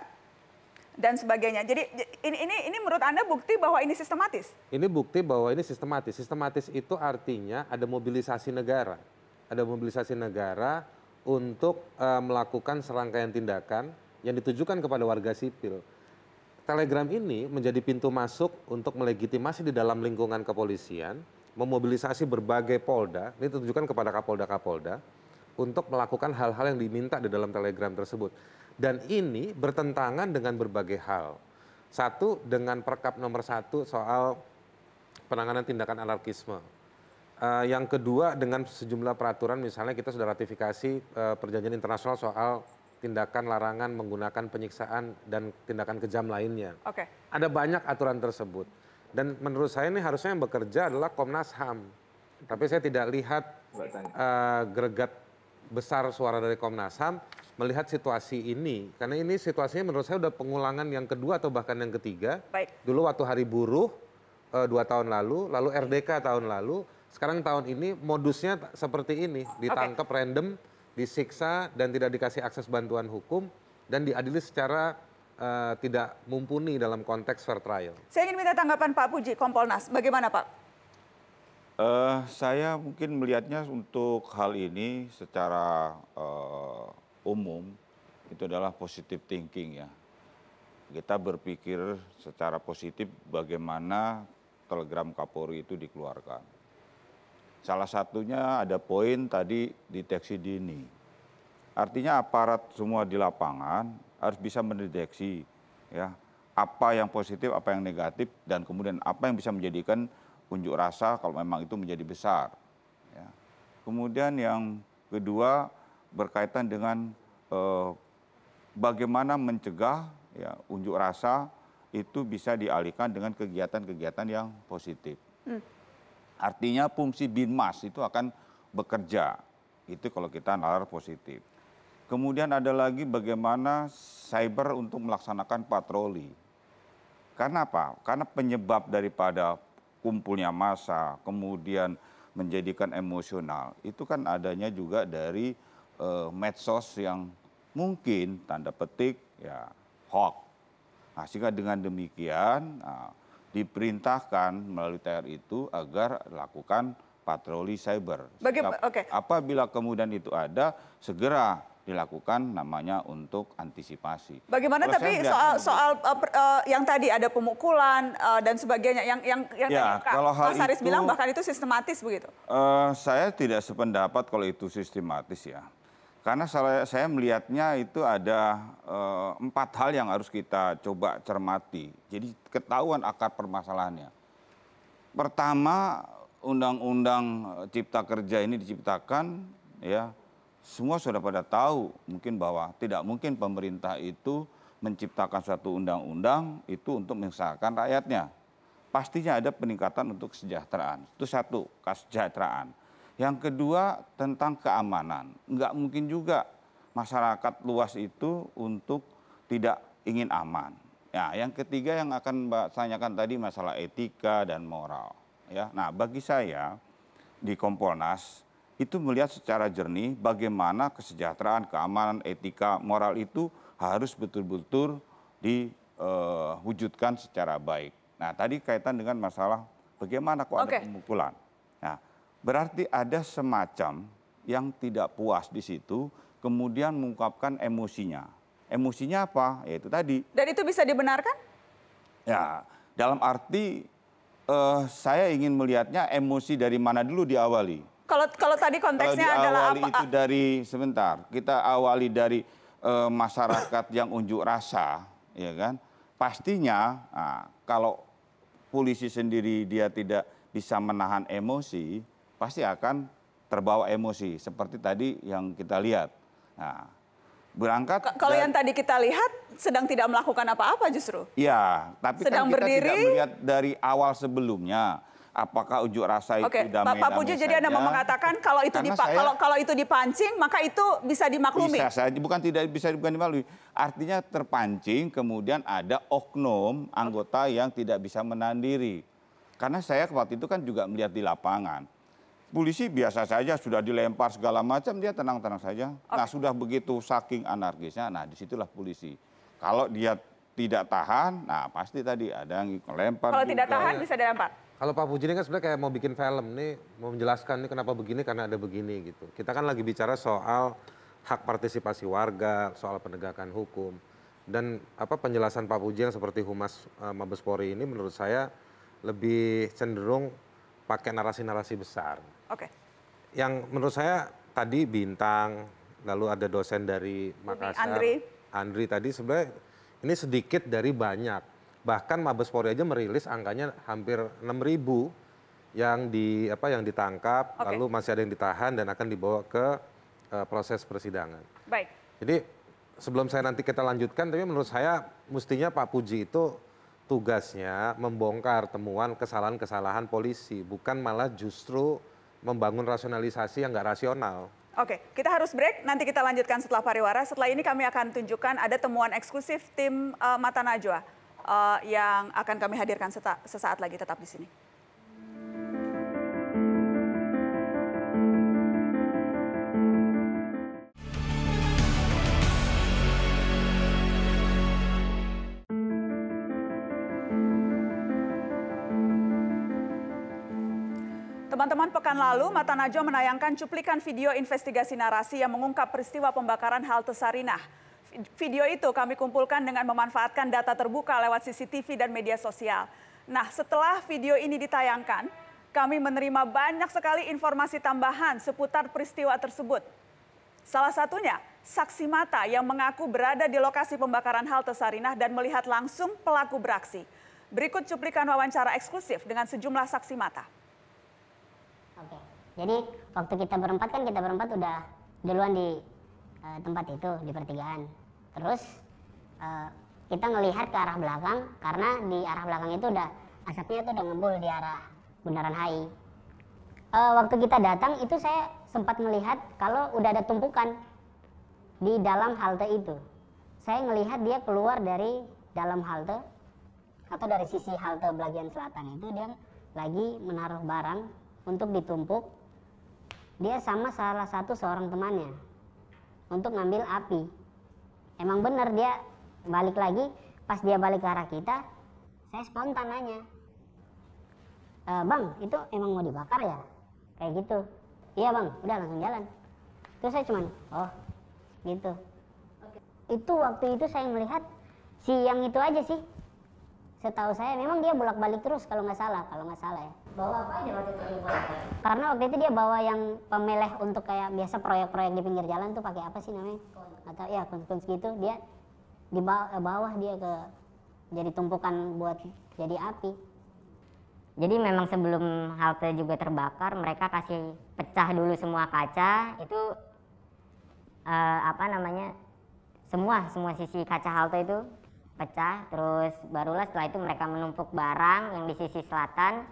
dan sebagainya. Jadi ini menurut Anda bukti bahwa ini sistematis? Ini bukti bahwa ini sistematis. Sistematis itu artinya ada mobilisasi negara. Ada mobilisasi negara untuk melakukan serangkaian tindakan yang ditujukan kepada warga sipil. Telegram ini menjadi pintu masuk untuk melegitimasi di dalam lingkungan kepolisian, memobilisasi berbagai polda, ini ditujukan kepada kapolda-kapolda, untuk melakukan hal-hal yang diminta di dalam telegram tersebut. Dan ini bertentangan dengan berbagai hal. Satu, dengan Perkap nomor 1 soal penanganan tindakan anarkisme. Yang kedua, dengan sejumlah peraturan, misalnya kita sudah ratifikasi perjanjian internasional soal tindakan larangan menggunakan penyiksaan dan tindakan kejam lainnya. Oke. Ada banyak aturan tersebut. Dan menurut saya ini harusnya yang bekerja adalah Komnas HAM. Tapi saya tidak lihat gregat besar suara dari Komnas HAM melihat situasi ini. Karena ini situasinya menurut saya sudah pengulangan yang kedua atau bahkan yang ketiga. Baik. Dulu waktu Hari Buruh 2 tahun lalu RDK tahun lalu, sekarang tahun ini modusnya seperti ini, ditangkap random, disiksa dan tidak dikasih akses bantuan hukum dan diadili secara tidak mumpuni dalam konteks fair trial. Saya ingin minta tanggapan Pak Puji, Kompolnas. Bagaimana Pak? Saya mungkin melihatnya untuk hal ini secara umum itu adalah positive thinking ya. Kita berpikir secara positif bagaimana telegram Kapolri itu dikeluarkan. Salah satunya ada poin tadi deteksi dini. Artinya aparat semua di lapangan harus bisa mendeteksi ya apa yang positif, apa yang negatif, dan kemudian apa yang bisa menjadikan unjuk rasa kalau memang itu menjadi besar. Ya. Kemudian yang kedua berkaitan dengan bagaimana mencegah ya, unjuk rasa itu bisa dialihkan dengan kegiatan-kegiatan yang positif. Artinya fungsi Binmas itu akan bekerja, itu kalau kita nalar positif. Kemudian ada lagi bagaimana cyber untuk melaksanakan patroli. Karena apa? Karena penyebab daripada kumpulnya massa, kemudian menjadikan emosional, itu kan adanya juga dari medsos yang mungkin tanda petik ya hoax. Nah, sehingga dengan demikian diperintahkan melalui TR itu agar lakukan patroli cyber. Apabila kemudian itu ada, segera dilakukan namanya untuk antisipasi. Bagaimana tapi soal yang tadi ada pemukulan dan sebagainya yang ya, tadi Mas Haris bilang bahkan itu sistematis begitu? Saya tidak sependapat kalau itu sistematis ya. Karena saya melihatnya itu ada 4 hal yang harus kita coba cermati. Jadi ketahuan akar permasalahannya. Pertama, Undang-Undang Cipta Kerja ini diciptakan ya. Semua sudah pada tahu mungkin bahwa tidak mungkin pemerintah itu menciptakan suatu undang-undang itu untuk mengesahkan rakyatnya. Pastinya ada peningkatan untuk kesejahteraan. Itu satu, kesejahteraan. Yang kedua tentang keamanan. Enggak mungkin juga masyarakat luas itu untuk tidak ingin aman. Ya, yang ketiga yang akan Mbak tanyakan tadi masalah etika dan moral. Ya, nah bagi saya di Kompolnas itu melihat secara jernih bagaimana kesejahteraan, keamanan, etika, moral itu harus betul-betul diwujudkan secara baik. Nah tadi kaitan dengan masalah bagaimana kok ada pemukulan. Nah berarti ada semacam yang tidak puas di situ, kemudian mengungkapkan emosinya. Emosinya apa? Yaitu tadi. Dan itu bisa dibenarkan? Ya, dalam arti saya ingin melihatnya emosi dari mana dulu diawali. Kalau tadi konteksnya adalah apa? Itu dari sebentar. Kita awali dari masyarakat yang unjuk rasa, ya kan? Pastinya kalau polisi sendiri dia tidak bisa menahan emosi, pasti akan terbawa emosi seperti tadi yang kita lihat. Nah, berangkat kalau yang tadi kita lihat sedang tidak melakukan apa-apa justru. Iya, tapi sedang kan kita berdiri, tidak melihat dari awal sebelumnya. Apakah unjuk rasa itu damai-damai Pak Puji, jadi Anda mau mengatakan kalau itu dipancing maka itu bisa dimaklumi? Bisa saja, bukan dimaklumi. Artinya terpancing kemudian ada oknum anggota yang tidak bisa menahan diri. Karena saya waktu itu kan juga melihat di lapangan. Polisi biasa saja sudah dilempar segala macam dia tenang-tenang saja. Nah sudah begitu saking anarkisnya, nah disitulah polisi. Kalau dia tidak tahan, nah pasti tadi ada yang melempar. Kalau tidak tahan bisa dilempar? Kalau Pak Puji ini kan sebenarnya kayak mau bikin film nih, mau menjelaskan nih kenapa begini karena ada begini gitu. Kita kan lagi bicara soal hak partisipasi warga, soal penegakan hukum. Dan penjelasan Pak Puji yang seperti Humas Mabes Polri ini menurut saya lebih cenderung pakai narasi-narasi besar. Yang menurut saya tadi Bintang, lalu ada dosen dari Makassar, Andri tadi sebenarnya ini sedikit dari banyak. Bahkan Mabes Polri aja merilis angkanya hampir 6.000 yang ditangkap, lalu masih ada yang ditahan dan akan dibawa ke proses persidangan. Baik. Jadi sebelum saya nanti kita lanjutkan, tapi menurut saya mestinya Pak Puji itu tugasnya membongkar temuan kesalahan-kesalahan polisi, bukan malah justru membangun rasionalisasi yang nggak rasional. Oke, kita harus break, nanti kita lanjutkan setelah pariwara. Setelah ini kami akan tunjukkan ada temuan eksklusif tim Mata Najwa yang akan kami hadirkan sesaat lagi, tetap di sini. Teman-teman, pekan lalu Mata Najwa menayangkan cuplikan video investigasi narasi yang mengungkap peristiwa pembakaran halte Sarinah. Video itu kami kumpulkan dengan memanfaatkan data terbuka lewat CCTV dan media sosial. Nah, setelah video ini ditayangkan, kami menerima banyak sekali informasi tambahan seputar peristiwa tersebut. Salah satunya saksi mata yang mengaku berada di lokasi pembakaran halte Sarinah dan melihat langsung pelaku beraksi. Berikut cuplikan wawancara eksklusif dengan sejumlah saksi mata. Oke, jadi waktu kita berempat udah duluan di tempat itu, di pertigaan. Terus kita ngelihat ke arah belakang, karena di arah belakang itu asapnya itu udah ngebul di arah Bundaran HI. Waktu kita datang itu saya sempat melihat kalau udah ada tumpukan di dalam halte itu. Saya ngelihat dia keluar dari dalam halte atau dari sisi halte bagian selatan itu, dia lagi menaruh barang untuk ditumpuk. Dia sama salah satu seorang temannya untuk ngambil api. Emang bener dia balik lagi, pas dia balik ke arah kita, saya spontan nanya, "Bang, itu emang mau dibakar ya?" Kayak gitu. "Iya bang," udah langsung jalan. Terus saya cuman, oh gitu. Itu waktu itu saya melihat si yang itu aja sih. Setahu saya memang dia bolak-balik terus kalau nggak salah ya. Bawa apa aja waktu itu? Karena waktu itu dia bawa yang pemeleh untuk kayak biasa proyek-proyek di pinggir jalan tuh, pakai apa sih namanya? Atau ya kunci gitu, dia di bawah dia ke jadi tumpukan buat jadi api. Jadi memang sebelum halte juga terbakar, mereka kasih pecah dulu semua kaca, itu semua sisi kaca halte itu pecah, terus barulah setelah itu mereka menumpuk barang yang di sisi selatan.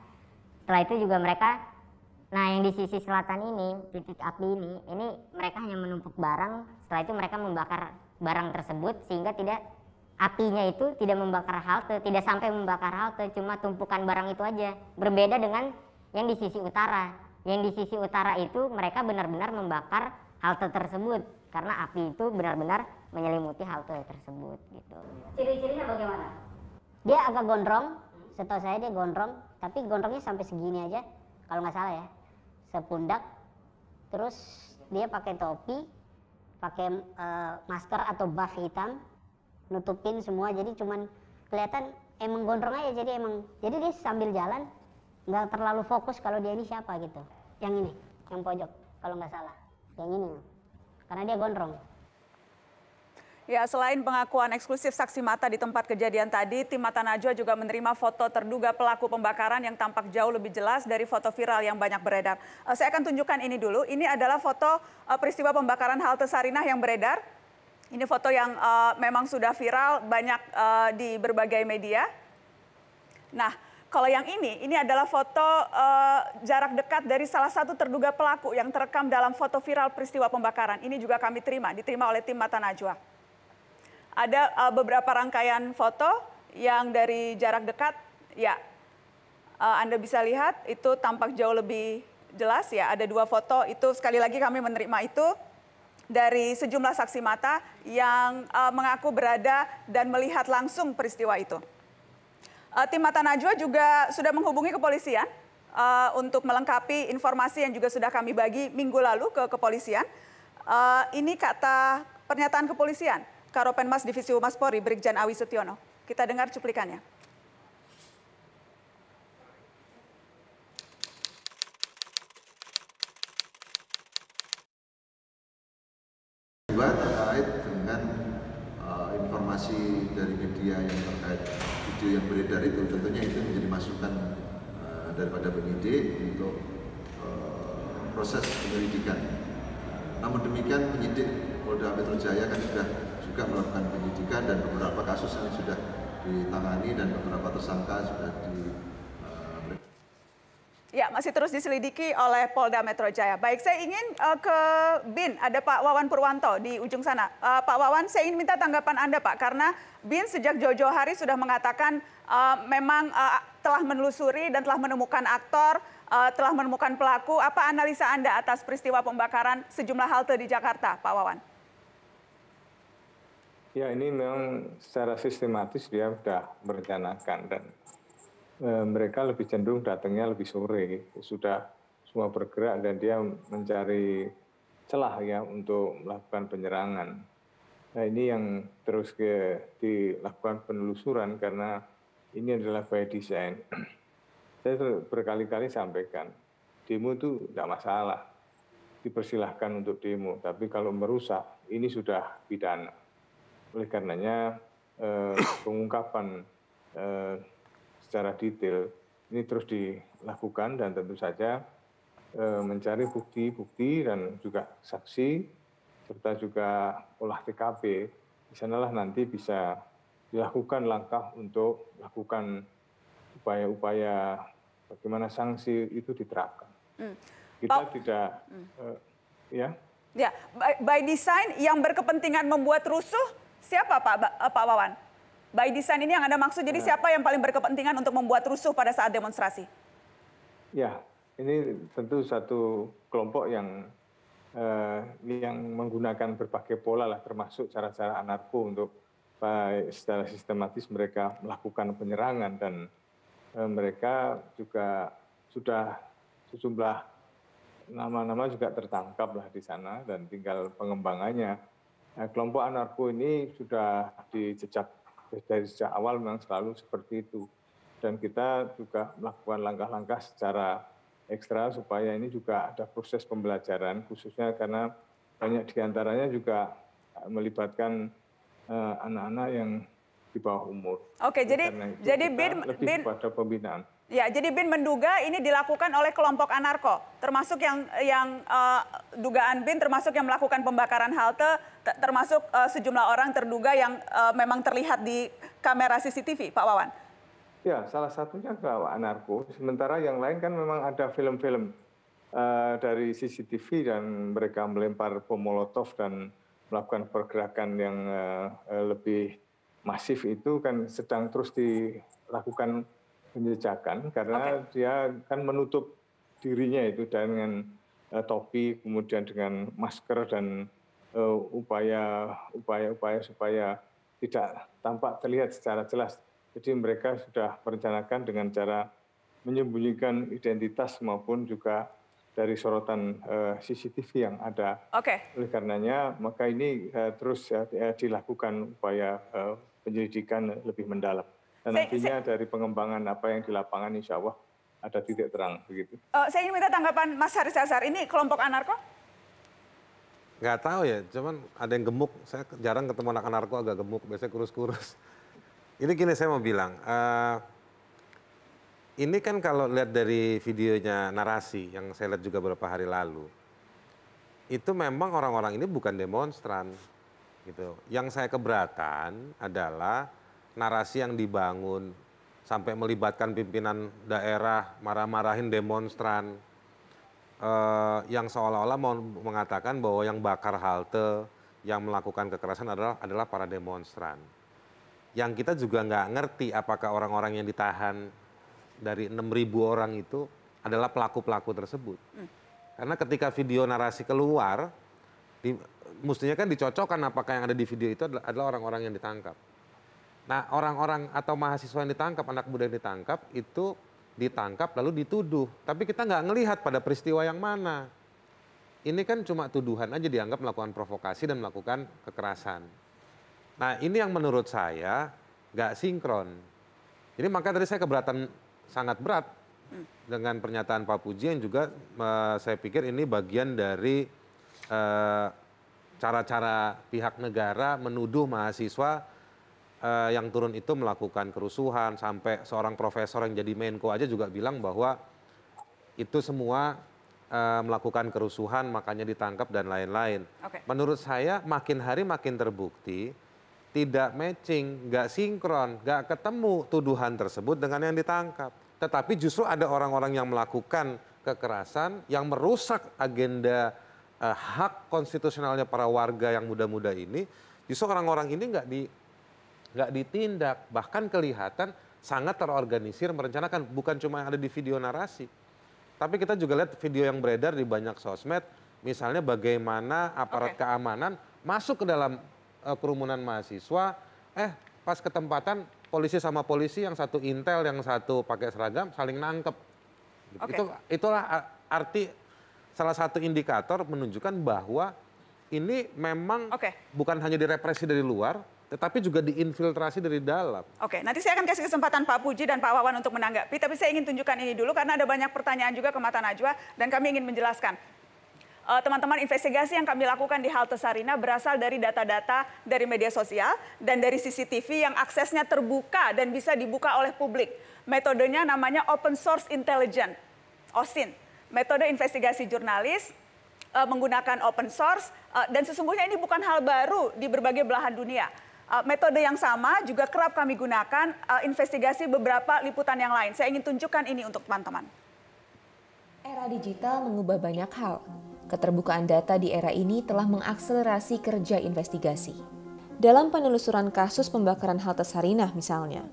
Setelah itu juga mereka, yang di sisi selatan ini, titik api ini mereka hanya menumpuk barang. Setelah itu mereka membakar barang tersebut sehingga apinya itu tidak membakar halte, tidak sampai membakar halte, cuma tumpukan barang itu aja. Berbeda dengan yang di sisi utara. Yang di sisi utara itu mereka benar-benar membakar halte tersebut karena api itu benar-benar menyelimuti halte tersebut gitu. Ciri-cirinya bagaimana? Dia agak gondrong, setahu saya dia gondrong, tapi gondrongnya sampai segini aja kalau nggak salah ya, sepundak. Terus dia pakai topi, pakai masker atau buff hitam, nutupin semua, jadi cuman kelihatan emang gondrong aja. Jadi dia sambil jalan nggak terlalu fokus kalau dia ini siapa gitu. Yang ini, yang pojok kalau nggak salah, yang ini, karena dia gondrong. Ya, selain pengakuan eksklusif saksi mata di tempat kejadian tadi, tim Mata Najwa juga menerima foto terduga pelaku pembakaran yang tampak jauh lebih jelas dari foto viral yang banyak beredar. Saya akan tunjukkan ini dulu. Ini adalah foto peristiwa pembakaran halte Sarinah yang beredar. Ini foto yang memang sudah viral banyak di berbagai media. Nah, kalau yang ini adalah foto jarak dekat dari salah satu terduga pelaku yang terekam dalam foto viral peristiwa pembakaran. Ini juga kami diterima oleh tim Mata Najwa. Ada beberapa rangkaian foto yang dari jarak dekat, ya Anda bisa lihat itu tampak jauh lebih jelas ya. Ada 2 foto itu, sekali lagi kami menerima itu dari sejumlah saksi mata yang mengaku berada dan melihat langsung peristiwa itu. Tim Mata Najwa juga sudah menghubungi kepolisian untuk melengkapi informasi yang juga sudah kami bagi minggu lalu ke kepolisian. Ini kata pernyataan kepolisian, Karopenmas Divisi Humas Polri, Brigjen Awi Setiono. Kita dengar cuplikannya. Terkait dengan informasi dari media yang terkait video yang beredar itu, tentunya itu menjadi masukan daripada penyidik untuk proses penyelidikan. Namun demikian, penyidik Polda Metro Jaya kan sudah juga melakukan penyidikan dan beberapa kasus yang sudah ditangani dan beberapa tersangka sudah Ya, masih terus diselidiki oleh Polda Metro Jaya. Baik, saya ingin ke BIN, ada Pak Wawan Purwanto di ujung sana. Pak Wawan, saya ingin minta tanggapan Anda, Pak, karena BIN sejak jauh-jauh hari sudah mengatakan memang telah menelusuri dan telah menemukan aktor, telah menemukan pelaku. Apa analisa Anda atas peristiwa pembakaran sejumlah halte di Jakarta, Pak Wawan? Ya, ini memang secara sistematis dia sudah merencanakan dan mereka lebih cenderung datangnya lebih sore, sudah semua bergerak dan dia mencari celah ya untuk melakukan penyerangan. Nah, ini yang terus dilakukan penelusuran karena ini adalah by design. Saya berkali-kali sampaikan, demo itu tidak masalah. dipersilahkan untuk demo. Tapi kalau merusak, ini sudah pidana. Oleh karenanya pengungkapan secara detail ini terus dilakukan dan tentu saja mencari bukti-bukti dan juga saksi serta juga olah TKP. Di sanalah nanti bisa dilakukan langkah untuk melakukan upaya-upaya bagaimana sanksi itu diterapkan. Kita tidak, ya. Ya, by design yang berkepentingan membuat rusuh siapa Pak Wawan? By design ini yang Anda maksud, jadi siapa yang paling berkepentingan untuk membuat rusuh pada saat demonstrasi? Ya, ini tentu satu kelompok yang menggunakan berbagai pola lah, termasuk cara-cara anarko untuk secara sistematis mereka melakukan penyerangan dan mereka juga sudah sejumlah nama-nama juga tertangkap lah di sana dan tinggal pengembangannya. Kelompok anarko ini sudah dijejak dari sejak awal memang selalu seperti itu dan kita juga melakukan langkah-langkah secara ekstra supaya ini juga ada proses pembelajaran khususnya karena banyak diantaranya juga melibatkan anak-anak yang di bawah umur. Oke, jadi BIN lebih pada pembinaan. Ya, jadi BIN menduga ini dilakukan oleh kelompok anarko, termasuk yang dugaan BIN termasuk yang melakukan pembakaran halte, termasuk sejumlah orang terduga yang memang terlihat di kamera CCTV, Pak Wawan. Ya, salah satunya kelompok anarko. Sementara yang lain kan memang ada film-film dari CCTV dan mereka melempar bom molotov dan melakukan pergerakan yang lebih masif itu kan sedang terus dilakukan penjejakan karena dia kan menutup dirinya itu dengan topi kemudian dengan masker dan upaya supaya tidak tampak terlihat secara jelas. Jadi mereka sudah merencanakan dengan cara menyembunyikan identitas maupun juga dari sorotan CCTV yang ada. Oleh karenanya maka ini terus dilakukan upaya penyelidikan lebih mendalam. Dan nantinya dari pengembangan apa yang di lapangan insya Allah ada titik terang begitu. Saya ingin minta tanggapan Mas Haris Azhar, ini kelompok anarko? Nggak tahu ya, cuman ada yang gemuk. Saya jarang ketemu anak anarko agak gemuk, biasanya kurus-kurus. Ini gini saya mau bilang, ini kan kalau lihat dari videonya Narasi yang saya lihat juga beberapa hari lalu, itu memang orang-orang ini bukan demonstran. Gitu. Yang saya keberatan adalah narasi yang dibangun sampai melibatkan pimpinan daerah, marah-marahin demonstran, yang seolah-olah mau mengatakan bahwa yang bakar halte, yang melakukan kekerasan adalah para demonstran. Yang kita juga nggak ngerti apakah orang-orang yang ditahan dari 6.000 orang itu adalah pelaku-pelaku tersebut. Karena ketika video Narasi keluar, mestinya kan dicocokkan apakah yang ada di video itu adalah orang-orang yang ditangkap. Nah, orang-orang atau mahasiswa yang ditangkap, anak muda yang ditangkap, itu ditangkap lalu dituduh. Tapi kita nggak ngelihat pada peristiwa yang mana. Ini kan cuma tuduhan aja dianggap melakukan provokasi dan melakukan kekerasan. Nah, ini yang menurut saya nggak sinkron. Jadi maka tadi saya keberatan sangat berat dengan pernyataan Pak Puji yang juga saya pikir ini bagian dari cara-cara pihak negara menuduh mahasiswa yang turun itu melakukan kerusuhan, sampai seorang profesor yang jadi Menko aja juga bilang bahwa itu semua melakukan kerusuhan makanya ditangkap dan lain-lain. Menurut saya makin hari makin terbukti tidak matching, nggak sinkron, nggak ketemu tuduhan tersebut dengan yang ditangkap. Tetapi justru ada orang-orang yang melakukan kekerasan yang merusak agenda hak konstitusionalnya para warga yang muda-muda ini, justru orang-orang ini nggak ditindak, bahkan kelihatan sangat terorganisir merencanakan, bukan cuma yang ada di video Narasi. Tapi kita juga lihat video yang beredar di banyak sosmed, misalnya bagaimana aparat keamanan masuk ke dalam kerumunan mahasiswa, pas ketempatan polisi sama polisi, yang satu intel, yang satu pakai seragam, saling nangkep. Itulah arti salah satu indikator menunjukkan bahwa ini memang bukan hanya direpresi dari luar, tetapi juga diinfiltrasi dari dalam. Nanti saya akan kasih kesempatan Pak Puji dan Pak Wawan untuk menanggapi, tapi saya ingin tunjukkan ini dulu karena ada banyak pertanyaan juga ke Mata Najwa dan kami ingin menjelaskan. teman-teman, investigasi yang kami lakukan di halte Sarinah berasal dari data-data dari media sosial dan dari CCTV yang aksesnya terbuka dan bisa dibuka oleh publik. Metodenya namanya Open Source Intelligence, OSINT. Metode investigasi jurnalis menggunakan open source dan sesungguhnya ini bukan hal baru di berbagai belahan dunia. Metode yang sama juga kerap kami gunakan investigasi beberapa liputan yang lain. Saya ingin tunjukkan ini untuk teman-teman. Era digital mengubah banyak hal. Keterbukaan data di era ini telah mengakselerasi kerja investigasi. Dalam penelusuran kasus pembakaran halte Sarinah misalnya,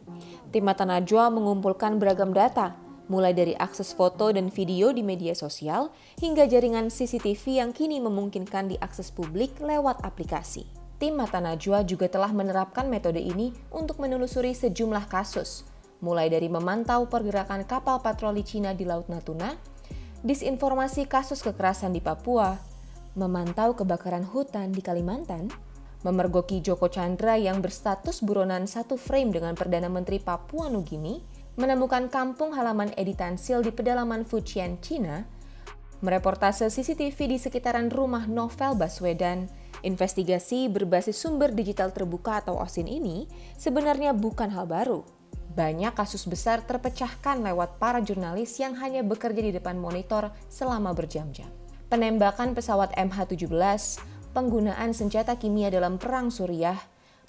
tim Mata Najwa mengumpulkan beragam data, mulai dari akses foto dan video di media sosial hingga jaringan CCTV yang kini memungkinkan diakses publik lewat aplikasi. Tim Mata Najwa juga telah menerapkan metode ini untuk menelusuri sejumlah kasus, mulai dari memantau pergerakan kapal patroli Cina di Laut Natuna, disinformasi kasus kekerasan di Papua, memantau kebakaran hutan di Kalimantan, memergoki Joko Chandra yang berstatus buronan satu frame dengan Perdana Menteri Papua Nugini, menemukan kampung halaman Edi Tansil di pedalaman Fujian, Cina, mereportase CCTV di sekitaran rumah Novel Baswedan. Investigasi berbasis sumber digital terbuka atau OSINT ini sebenarnya bukan hal baru. Banyak kasus besar terpecahkan lewat para jurnalis yang hanya bekerja di depan monitor selama berjam-jam. Penembakan pesawat MH17, penggunaan senjata kimia dalam perang Suriah,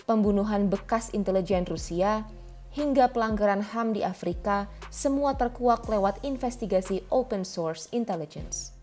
pembunuhan bekas intelijen Rusia, hingga pelanggaran HAM di Afrika, semua terkuak lewat investigasi open source intelligence.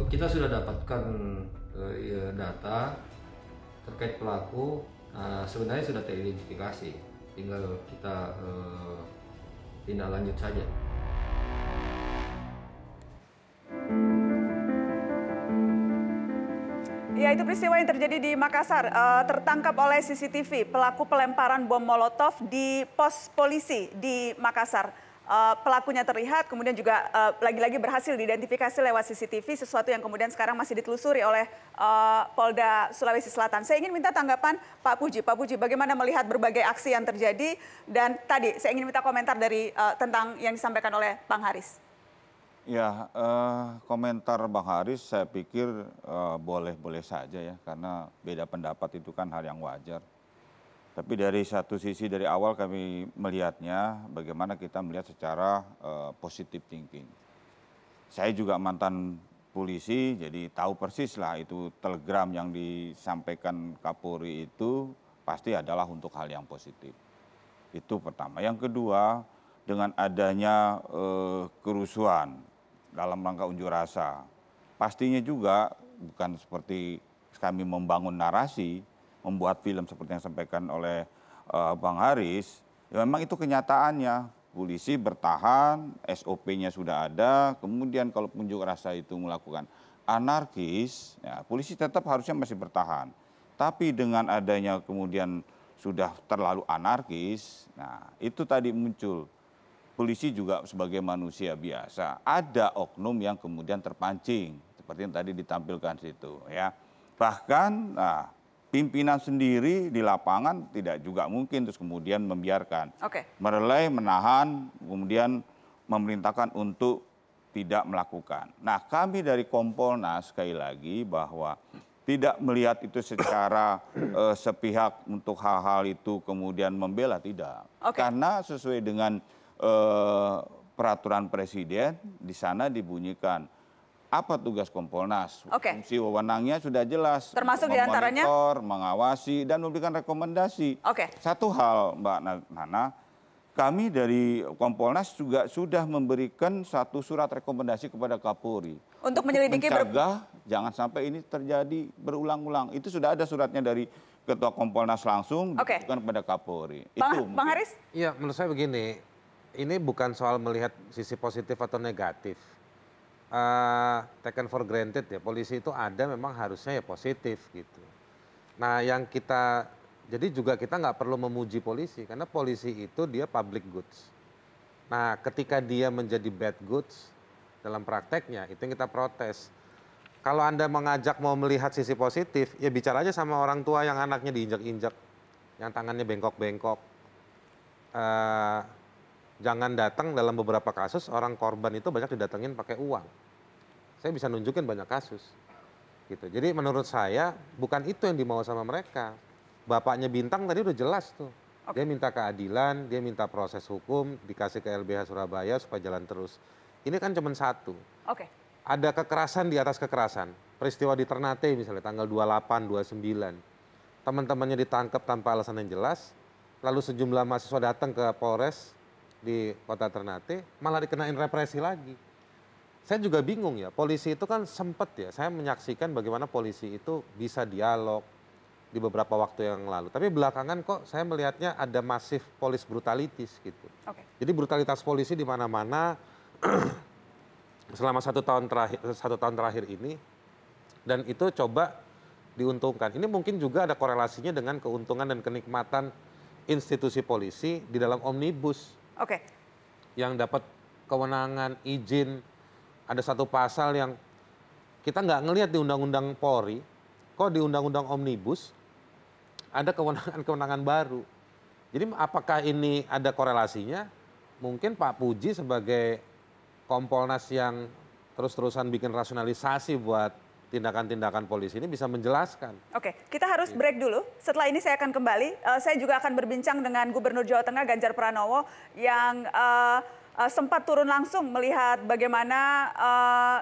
Kita sudah dapatkan data terkait pelaku, sebenarnya sudah teridentifikasi, tinggal kita tindak lanjut saja. Ya, itu peristiwa yang terjadi di Makassar. Tertangkap oleh CCTV pelaku pelemparan bom Molotov di pos polisi di Makassar. Pelakunya terlihat, kemudian juga lagi-lagi berhasil diidentifikasi lewat CCTV, sesuatu yang kemudian sekarang masih ditelusuri oleh Polda Sulawesi Selatan. Saya ingin minta tanggapan Pak Puji. Pak Puji, bagaimana melihat berbagai aksi yang terjadi? Dan tadi saya ingin minta komentar dari tentang yang disampaikan oleh Bang Haris. Ya, komentar Bang Haris saya pikir boleh-boleh saja ya, karena beda pendapat itu kan hal yang wajar. Tapi dari satu sisi dari awal kami melihatnya bagaimana kita melihat secara positive thinking. Saya juga mantan polisi, jadi tahu persis lah itu telegram yang disampaikan Kapolri itu pasti adalah untuk hal yang positif. Itu pertama. Yang kedua, dengan adanya kerusuhan dalam rangka unjuk rasa, pastinya juga bukan seperti kami membangun narasi, membuat film seperti yang disampaikan oleh Bang Haris, ya memang itu kenyataannya. Polisi bertahan, SOP-nya sudah ada, kemudian kalau unjuk rasa itu melakukan anarkis, ya, polisi tetap harusnya masih bertahan. Tapi dengan adanya kemudian sudah terlalu anarkis, nah itu tadi muncul. Polisi juga sebagai manusia biasa, ada oknum yang kemudian terpancing, seperti yang tadi ditampilkan situ. Ya. Bahkan, pimpinan sendiri di lapangan tidak juga mungkin terus kemudian membiarkan. Merelai, menahan, kemudian memerintahkan untuk tidak melakukan. Nah, kami dari Kompolnas sekali lagi bahwa tidak melihat itu secara sepihak untuk hal-hal itu kemudian membela, tidak. Karena sesuai dengan peraturan presiden, di sana dibunyikan apa tugas Kompolnas. Fungsi wewenangnya sudah jelas. Termasuk diantaranya? Memonitor, mengawasi, dan memberikan rekomendasi. Satu hal Mbak Nana, kami dari Kompolnas juga sudah memberikan satu surat rekomendasi kepada Kapolri. Untuk menyelidiki mencegah jangan sampai ini terjadi berulang-ulang. Itu sudah ada suratnya dari Ketua Kompolnas langsung ditujukan kepada Kapolri. Bang Haris? Iya, menurut saya begini, ini bukan soal melihat sisi positif atau negatif. Taken for granted ya, polisi itu ada memang harusnya ya positif gitu. Nah yang kita, jadi juga kita nggak perlu memuji polisi, karena polisi itu dia public goods. Nah ketika dia menjadi bad goods dalam prakteknya, itu yang kita protes. Kalau Anda mengajak mau melihat sisi positif, ya bicara aja sama orang tua yang anaknya diinjak-injak, yang tangannya bengkok-bengkok. Jangan datang dalam beberapa kasus, orang korban itu banyak didatengin pakai uang. Saya bisa nunjukin banyak kasus. Gitu. Jadi menurut saya, bukan itu yang dimau sama mereka. Bapaknya Bintang tadi udah jelas tuh. Dia minta keadilan, dia minta proses hukum, dikasih ke LBH Surabaya supaya jalan terus. Ini kan cuma satu. Ada kekerasan di atas kekerasan. Peristiwa di Ternate misalnya, tanggal 28, 29. Teman-temannya ditangkap tanpa alasan yang jelas, lalu sejumlah mahasiswa datang ke Polres di kota Ternate, malah dikenain represi lagi. Saya juga bingung ya, polisi itu kan sempat ya, saya menyaksikan bagaimana polisi itu bisa dialog di beberapa waktu yang lalu. Tapi belakangan kok saya melihatnya ada masif police brutalities gitu. Jadi brutalitas polisi di mana-mana selama satu tahun terakhir ini, dan itu coba diuntungkan. Ini mungkin juga ada korelasinya dengan keuntungan dan kenikmatan institusi polisi di dalam omnibus. Yang dapat kewenangan, izin, ada satu pasal yang kita nggak ngelihat di Undang-Undang Polri, kok di Undang-Undang Omnibus ada kewenangan-kewenangan baru. Jadi apakah ini ada korelasinya? Mungkin Pak Puji sebagai Kompolnas yang terus-terusan bikin rasionalisasi buat tindakan-tindakan polisi ini bisa menjelaskan. Kita harus break dulu. Setelah ini saya akan kembali. Saya juga akan berbincang dengan Gubernur Jawa Tengah Ganjar Pranowo yang sempat turun langsung melihat bagaimana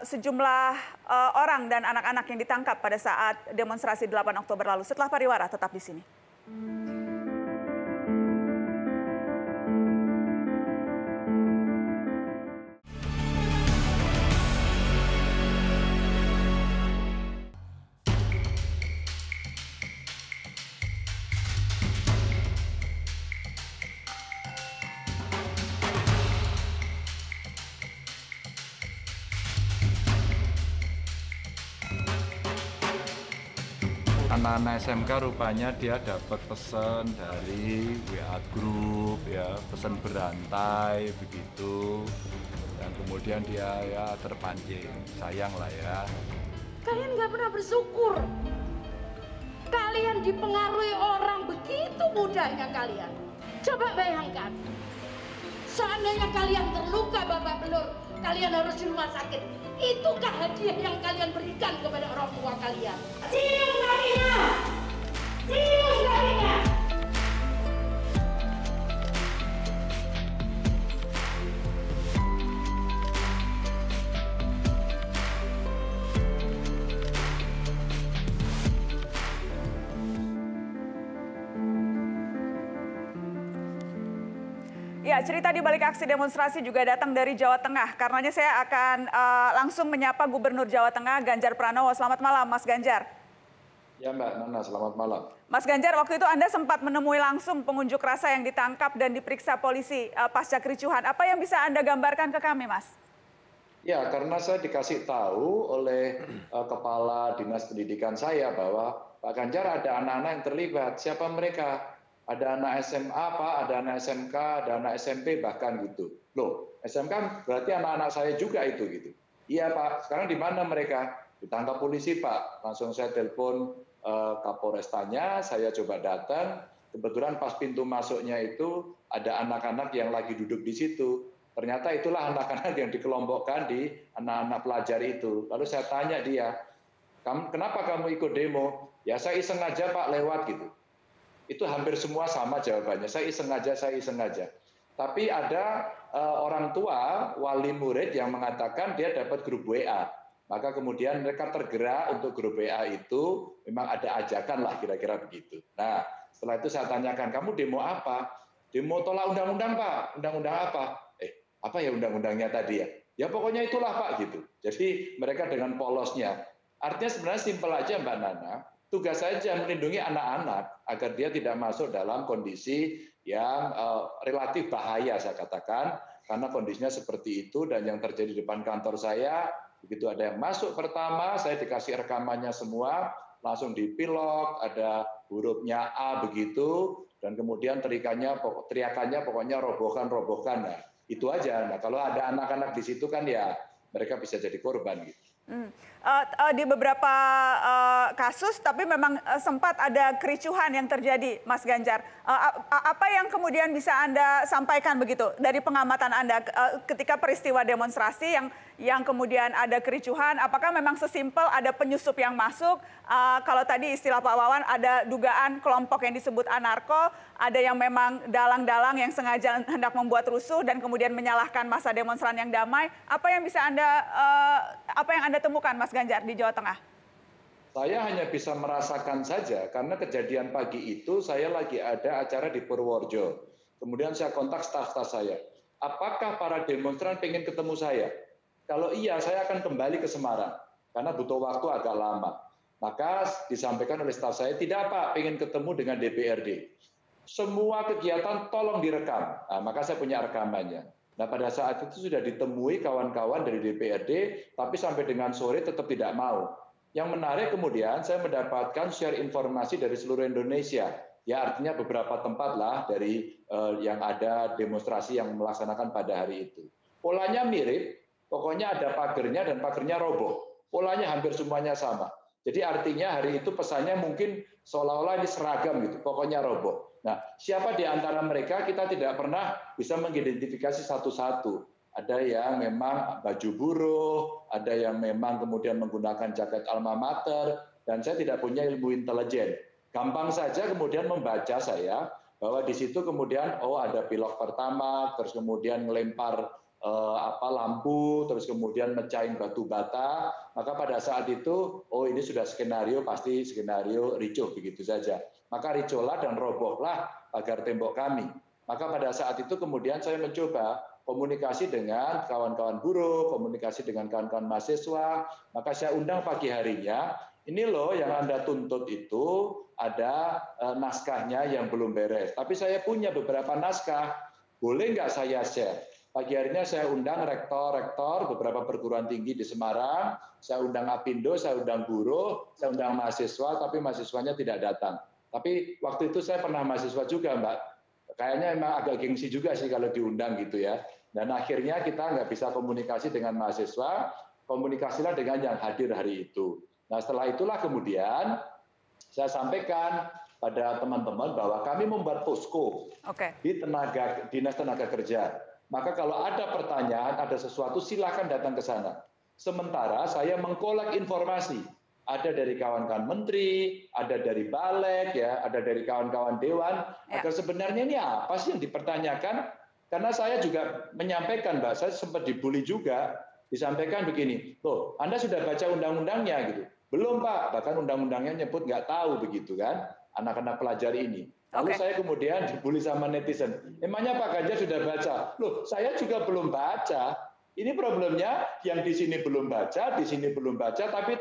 sejumlah orang dan anak-anak yang ditangkap pada saat demonstrasi 8 Oktober lalu. Setelah pariwara, tetap di sini. Anak-anak SMK rupanya dia dapat pesan dari WA Group, ya, pesan berantai begitu, dan kemudian dia ya terpancing. Sayang lah ya. Kalian nggak pernah bersyukur. Kalian dipengaruhi orang begitu mudahnya kalian. Coba bayangkan, seandainya kalian terluka babak belur, kalian harus di rumah sakit. Itukah hadiah yang kalian berikan kepada orang tua kalian? Cium kakinya! Cium kakinya! Ya, cerita di balik aksi demonstrasi juga datang dari Jawa Tengah. Karenanya saya akan langsung menyapa Gubernur Jawa Tengah Ganjar Pranowo. Selamat malam, Mas Ganjar. Ya Mbak Nana, selamat malam. Mas Ganjar, waktu itu Anda sempat menemui langsung pengunjuk rasa yang ditangkap dan diperiksa polisi pasca kericuhan. Apa yang bisa Anda gambarkan ke kami, Mas? Ya, karena saya dikasih tahu oleh Kepala Dinas Pendidikan saya bahwa Pak Ganjar ada anak-anak yang terlibat. Siapa mereka? Ada anak SMA, Pak, ada anak SMK, ada anak SMP, bahkan gitu. Loh, SMK berarti anak-anak saya juga itu gitu. Iya Pak, sekarang di mana mereka? Ditangkap polisi Pak. Langsung saya telepon Kapolrestanya, saya coba datang. Kebetulan pas pintu masuknya itu ada anak-anak yang lagi duduk di situ. Ternyata itulah anak-anak yang dikelompokkan di anak-anak pelajar itu. Lalu saya tanya dia, kenapa kamu ikut demo? Ya saya iseng aja Pak, lewat gitu. Itu hampir semua sama jawabannya. Saya iseng aja. Tapi ada orang tua, wali murid yang mengatakan dia dapat grup WA. Maka kemudian mereka tergerak untuk grup WA itu, memang ada ajakan lah kira-kira begitu. Nah, setelah itu saya tanyakan, kamu demo apa? Demo tolak undang-undang, Pak. Undang-undang apa? Apa ya undang-undangnya tadi ya? Ya pokoknya itulah, Pak, gitu. Jadi mereka dengan polosnya. Artinya sebenarnya simpel aja, Mbak Nana. Tugas saya melindungi anak-anak agar dia tidak masuk dalam kondisi yang relatif bahaya, saya katakan, karena kondisinya seperti itu. Dan yang terjadi di depan kantor saya, begitu ada yang masuk pertama, saya dikasih rekamannya semua, langsung dipilok, ada hurufnya A begitu, dan kemudian teriakannya pokoknya robohkan. Nah, itu aja. Nah, kalau ada anak-anak di situ kan ya mereka bisa jadi korban gitu. Di beberapa kasus, tapi memang sempat ada kericuhan yang terjadi, Mas Ganjar. Apa yang kemudian bisa Anda sampaikan begitu dari pengamatan Anda ketika peristiwa demonstrasi yang kemudian ada kericuhan? Apakah memang sesimpel ada penyusup yang masuk? Kalau tadi istilah Pak Wawan, ada dugaan kelompok yang disebut anarko, ada yang memang dalang-dalang yang sengaja hendak membuat rusuh dan kemudian menyalahkan massa demonstran yang damai. Apa yang bisa apa yang Anda temukan, Mas Ganjar, di Jawa Tengah? Saya hanya bisa merasakan saja, karena kejadian pagi itu saya lagi ada acara di Purworejo. Kemudian saya kontak staf-staf saya. Apakah para demonstran pengen ketemu saya? Kalau iya, saya akan kembali ke Semarang, karena butuh waktu agak lama. Maka disampaikan oleh staf saya, tidak Pak, pengen ketemu dengan DPRD. Semua kegiatan tolong direkam. Nah, maka saya punya rekamannya. Nah, pada saat itu sudah ditemui kawan-kawan dari DPRD, tapi sampai dengan sore tetap tidak mau. Yang menarik kemudian saya mendapatkan share informasi dari seluruh Indonesia. Ya artinya beberapa tempat lah dari yang ada demonstrasi yang melaksanakan pada hari itu. Polanya mirip, pokoknya ada pagernya dan pagernya roboh. Polanya hampir semuanya sama. Jadi artinya hari itu pesannya mungkin seolah-olah ini seragam gitu, pokoknya roboh. Nah, siapa di antara mereka kita tidak pernah bisa mengidentifikasi satu-satu. Ada yang memang baju buruh, ada yang memang kemudian menggunakan jaket alma mater, dan saya tidak punya ilmu intelijen. Gampang saja kemudian membaca saya bahwa di situ kemudian ada pilok pertama, terus kemudian melempar lampu, terus kemudian mecahin batu bata. Maka pada saat itu, ini sudah skenario, pasti skenario ricuh begitu saja. Maka ricohlah dan robohlah pagar tembok kami. Maka pada saat itu kemudian saya mencoba komunikasi dengan kawan-kawan buruh, komunikasi dengan kawan-kawan mahasiswa. Maka saya undang pagi harinya, ini loh yang Anda tuntut itu ada naskahnya yang belum beres. Tapi saya punya beberapa naskah, boleh nggak saya share? Pagi harinya saya undang rektor beberapa perguruan tinggi di Semarang, saya undang Apindo, saya undang buruh, saya undang mahasiswa, tapi mahasiswanya tidak datang. Tapi waktu itu saya pernah mahasiswa juga, Mbak. Kayaknya emang agak gengsi juga sih kalau diundang gitu ya. Dan akhirnya kita nggak bisa komunikasi dengan mahasiswa, komunikasilah dengan yang hadir hari itu. Nah setelah itulah kemudian saya sampaikan pada teman-teman bahwa kami membuat posko di Dinas Tenaga Kerja. Maka kalau ada pertanyaan, ada sesuatu, silakan datang ke sana. Sementara saya mengkolek informasi. Ada dari kawan-kawan menteri, ada dari Balek, ya, ada dari kawan-kawan dewan. Agar sebenarnya ini apa sih yang dipertanyakan? Karena saya juga menyampaikan, Mbak, saya sempat dibully juga. Disampaikan begini, loh, Anda sudah baca undang-undangnya gitu? Belum, Pak. Bahkan undang-undangnya nyebut nggak tahu begitu kan, anak-anak pelajar ini. Lalu saya kemudian dibully sama netizen. Emangnya Pak Ganjar sudah baca? Loh, saya juga belum baca. Ini problemnya yang di sini belum baca, di sini belum baca, tapi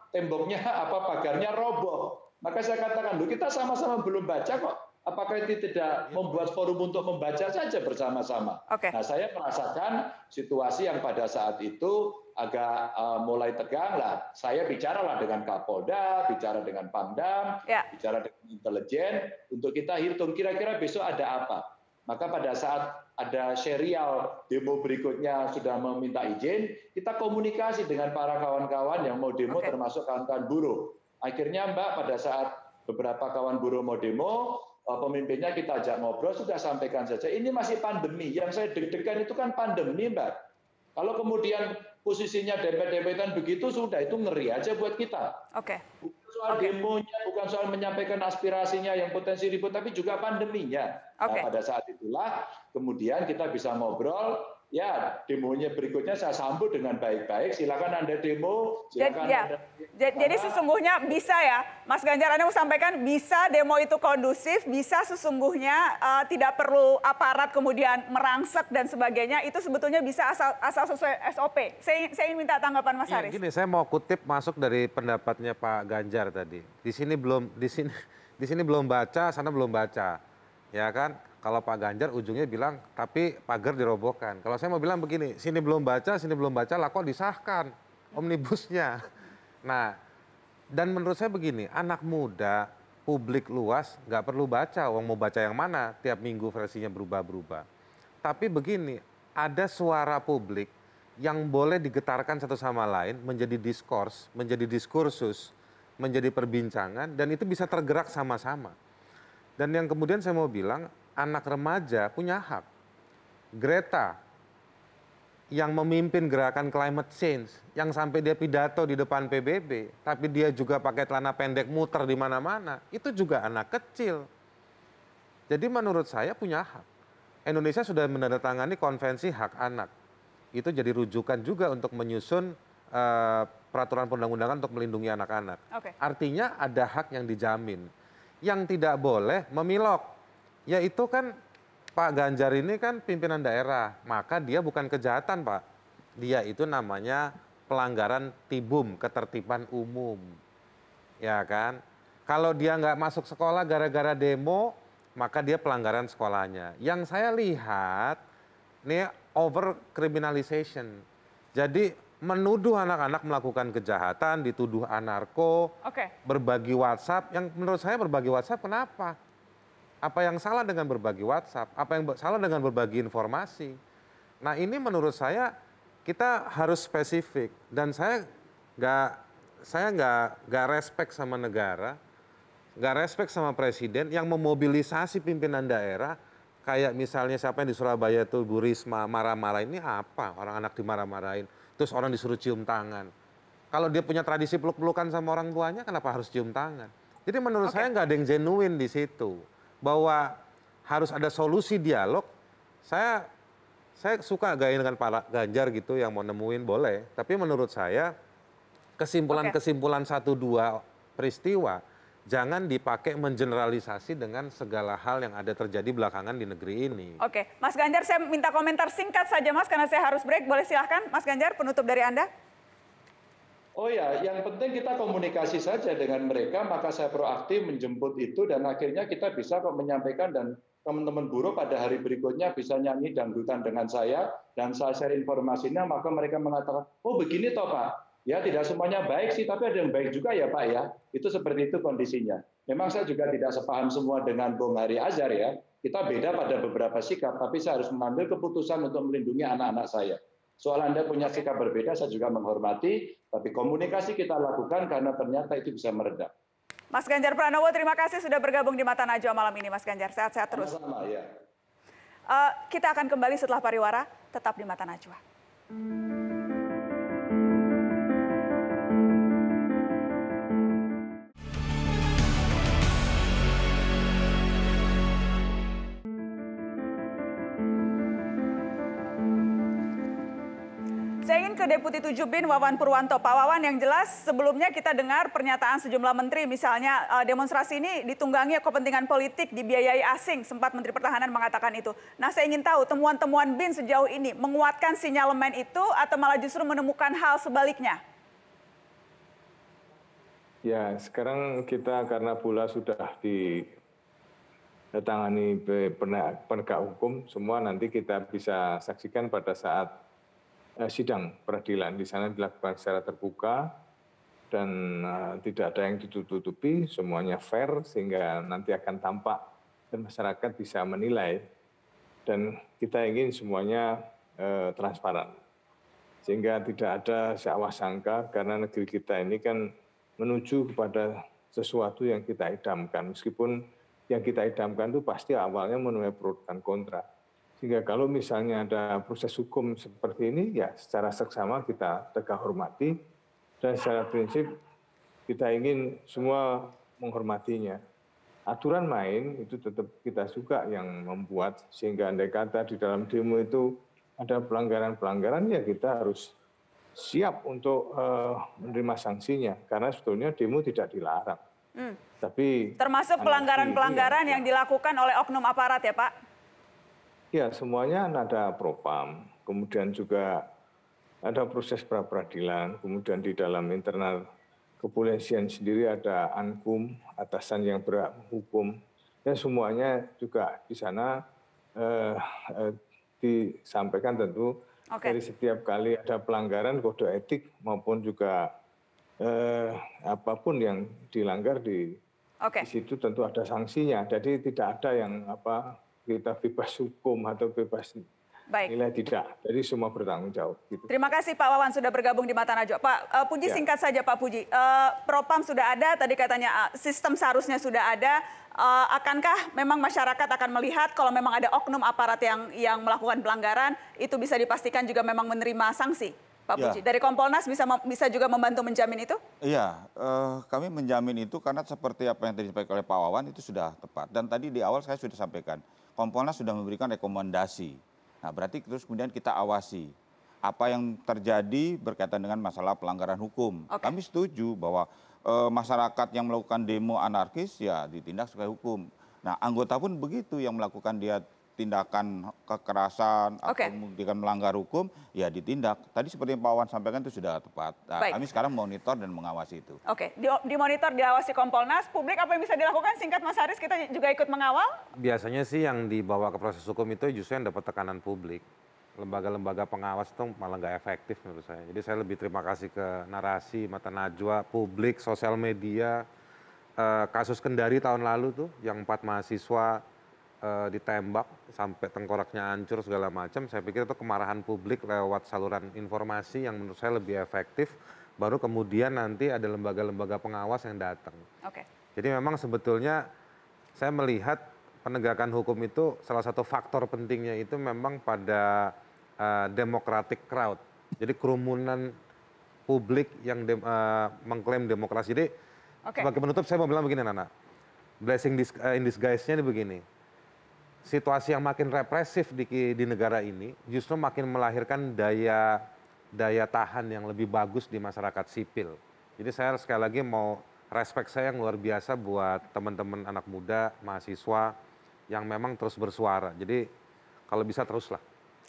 temboknya, pagarnya roboh. Maka saya katakan, loh kita sama-sama belum baca kok. Apakah itu tidak membuat forum untuk membaca saja bersama-sama? Nah, saya merasakan situasi yang pada saat itu agak mulai tegang lah. Saya bicaralah dengan Kapolda, bicara dengan Pangdam, bicara dengan intelijen, untuk kita hitung kira-kira besok ada apa. Maka pada saat ada serial demo berikutnya sudah meminta izin, kita komunikasi dengan para kawan-kawan yang mau demo, termasuk kawan-kawan buruh. Akhirnya Mbak, pada saat beberapa kawan buruh mau demo, pemimpinnya kita ajak ngobrol, sudah sampaikan saja, ini masih pandemi. Yang saya deg-degan itu kan pandemi, Mbak. Kalau kemudian posisinya dempet-dempetan begitu, sudah itu ngeri aja buat kita. Bukan soal demonya, bukan soal menyampaikan aspirasinya yang potensi ribut, tapi juga pandeminya. Nah, pada saat itulah kemudian kita bisa ngobrol, ya demonya berikutnya saya sambut dengan baik-baik, silakan Anda demo, silakan Anda... Jadi sesungguhnya bisa ya, Mas Ganjar, Anda mau sampaikan bisa demo itu kondusif, bisa sesungguhnya tidak perlu aparat kemudian merangsek dan sebagainya, itu sebetulnya bisa asal sesuai SOP. Saya ingin minta tanggapan Mas Haris. Gini, saya mau kutip masuk dari pendapatnya Pak Ganjar tadi. Di sini belum baca, sana belum baca, ya kan? Kalau Pak Ganjar ujungnya bilang, tapi pagar dirobohkan. Kalau saya mau bilang begini, sini belum baca, lah kok disahkan omnibusnya. Nah, dan menurut saya begini, anak muda, publik luas, nggak perlu baca. Mau baca yang mana, tiap minggu versinya berubah-berubah. Tapi begini, ada suara publik yang boleh digetarkan satu sama lain, menjadi diskurs, menjadi diskursus, menjadi perbincangan, dan itu bisa tergerak sama-sama. Dan yang kemudian saya mau bilang, anak remaja punya hak. Greta yang memimpin gerakan climate change, yang sampai dia pidato di depan PBB, tapi dia juga pakai celana pendek muter di mana-mana, itu juga anak kecil. Jadi menurut saya punya hak. Indonesia sudah menandatangani konvensi hak anak. Itu jadi rujukan juga untuk menyusun peraturan perundang-undangan untuk melindungi anak-anak. Artinya ada hak yang dijamin. Yang tidak boleh memilok, yaitu kan Pak Ganjar ini kan pimpinan daerah, maka dia bukan kejahatan Pak. Dia itu namanya pelanggaran tibum, ketertiban umum. Ya kan? Kalau dia nggak masuk sekolah gara-gara demo, maka dia pelanggaran sekolahnya. Yang saya lihat, ini over criminalization. Jadi menuduh anak-anak melakukan kejahatan, dituduh anarko, berbagi WhatsApp. Yang menurut saya berbagi WhatsApp kenapa? Apa yang salah dengan berbagi WhatsApp? Apa yang salah dengan berbagi informasi? Nah ini menurut saya kita harus spesifik. Dan saya nggak respect sama negara, nggak respect sama presiden yang memobilisasi pimpinan daerah. Kayak misalnya siapa yang di Surabaya itu Bu Risma marah-marah, ini apa? Orang anak dimarah-marahin, terus orang disuruh cium tangan. Kalau dia punya tradisi peluk-pelukan sama orang tuanya, kenapa harus cium tangan? Jadi menurut saya nggak ada yang genuine di situ. Bahwa harus ada solusi dialog, saya suka gaya dengan Pak Ganjar gitu yang mau nemuin boleh. Tapi menurut saya kesimpulan-kesimpulan 1-2 peristiwa jangan dipakai mengeneralisasi dengan segala hal yang ada terjadi belakangan di negeri ini. Oke, Mas Ganjar saya minta komentar singkat saja Mas karena saya harus break. Boleh silahkan Mas Ganjar penutup dari Anda. Oh ya, yang penting kita komunikasi saja dengan mereka, maka saya proaktif menjemput itu dan akhirnya kita bisa kok menyampaikan dan teman-teman buruh pada hari berikutnya bisa nyanyi dangdutan dengan saya dan saya share informasinya, maka mereka mengatakan, oh begini toh Pak, ya tidak semuanya baik sih, tapi ada yang baik juga ya Pak ya, itu seperti itu kondisinya. Memang saya juga tidak sepaham semua dengan Bung Hari Azhar ya, kita beda pada beberapa sikap, tapi saya harus mengambil keputusan untuk melindungi anak-anak saya. Soal Anda punya sikap berbeda, saya juga menghormati, tapi komunikasi kita lakukan karena ternyata itu bisa meredam. Mas Ganjar Pranowo, terima kasih sudah bergabung di Mata Najwa malam ini, Mas Ganjar. Sehat-sehat terus. Sama-sama, ya. Kita akan kembali setelah pariwara, tetap di Mata Najwa. Saya ingin ke Deputi 7 BIN Wawan Purwanto. Pak Wawan, yang jelas sebelumnya kita dengar pernyataan sejumlah menteri, misalnya demonstrasi ini ditunggangi kepentingan politik, dibiayai asing, sempat Menteri Pertahanan mengatakan itu. Nah saya ingin tahu temuan-temuan BIN sejauh ini menguatkan sinyalemen itu atau malah justru menemukan hal sebaliknya? Ya sekarang kita karena bola sudah ditangani penegak hukum, semua nanti kita bisa saksikan pada saat sidang peradilan. Di sana dilakukan secara terbuka dan tidak ada yang ditutup-tutupi, semuanya fair sehingga nanti akan tampak dan masyarakat bisa menilai dan kita ingin semuanya transparan sehingga tidak ada seawah sangka karena negeri kita ini kan menuju kepada sesuatu yang kita idamkan, meskipun yang kita idamkan itu pasti awalnya menuai pro dan kontra. Sehingga kalau misalnya ada proses hukum seperti ini, ya secara seksama kita tegak hormati dan secara prinsip kita ingin semua menghormatinya. aturan main itu tetap kita juga yang membuat, sehingga andai kata di dalam demo itu ada pelanggaran-pelanggaran, ya kita harus siap untuk menerima sanksinya, karena sebetulnya demo tidak dilarang. Tapi termasuk pelanggaran-pelanggaran yang dilakukan oleh oknum aparat ya Pak? Ya, semuanya ada propam, kemudian juga ada proses pra-peradilan, kemudian di dalam internal kepolisian sendiri ada ankum, atasan yang berhak menghukum, dan semuanya juga di sana disampaikan tentu dari setiap kali ada pelanggaran kode etik maupun juga apapun yang dilanggar di situ tentu ada sanksinya. Jadi tidak ada yang kita bebas hukum atau bebas nilai, tidak. Jadi semua bertanggung jawab. Gitu. Terima kasih Pak Wawan sudah bergabung di Mata Najwa. Pak Puji, singkat saja Pak Puji. Propam sudah ada, tadi katanya sistem seharusnya sudah ada. Akankah memang masyarakat akan melihat kalau memang ada oknum aparat yang melakukan pelanggaran, itu bisa dipastikan juga memang menerima sanksi? Pak Puji, dari Kompolnas bisa juga membantu menjamin itu? Iya, kami menjamin itu karena seperti apa yang tadi disampaikan oleh Pak Wawan itu sudah tepat. Dan tadi di awal saya sudah sampaikan, Kompolnas sudah memberikan rekomendasi. Nah, berarti terus kemudian kita awasi apa yang terjadi berkaitan dengan masalah pelanggaran hukum. Kami setuju bahwa masyarakat yang melakukan demo anarkis ya ditindak sesuai hukum. Nah, anggota pun begitu yang melakukan dia tindakan kekerasan atau mungkin melanggar hukum, ya ditindak. Tadi seperti yang Pak Wawan sampaikan itu sudah tepat. Nah, kami sekarang monitor dan mengawasi itu. Dimonitor, diawasi Kompolnas. Publik apa yang bisa dilakukan? Singkat Mas Haris, kita juga ikut mengawal? Biasanya sih yang dibawa ke proses hukum itu justru yang dapat tekanan publik. Lembaga-lembaga pengawas itu malah nggak efektif menurut saya. Jadi saya lebih terima kasih ke Narasi, Mata Najwa, publik, sosial media. Kasus Kendari tahun lalu tuh yang 4 mahasiswa ditembak sampai tengkoraknya hancur segala macam, saya pikir itu kemarahan publik lewat saluran informasi yang menurut saya lebih efektif, baru kemudian nanti ada lembaga-lembaga pengawas yang datang. Jadi memang sebetulnya saya melihat penegakan hukum itu salah satu faktor pentingnya itu memang pada democratic crowd, jadi kerumunan publik yang mengklaim demokrasi. Jadi sebagai penutup saya mau bilang begini Nana, blessing in disguise-nya ini begini. Situasi yang makin represif di negara ini justru makin melahirkan daya tahan yang lebih bagus di masyarakat sipil. Jadi saya sekali lagi mau respect saya yang luar biasa buat teman-teman anak muda, mahasiswa yang memang terus bersuara. Jadi kalau bisa teruslah.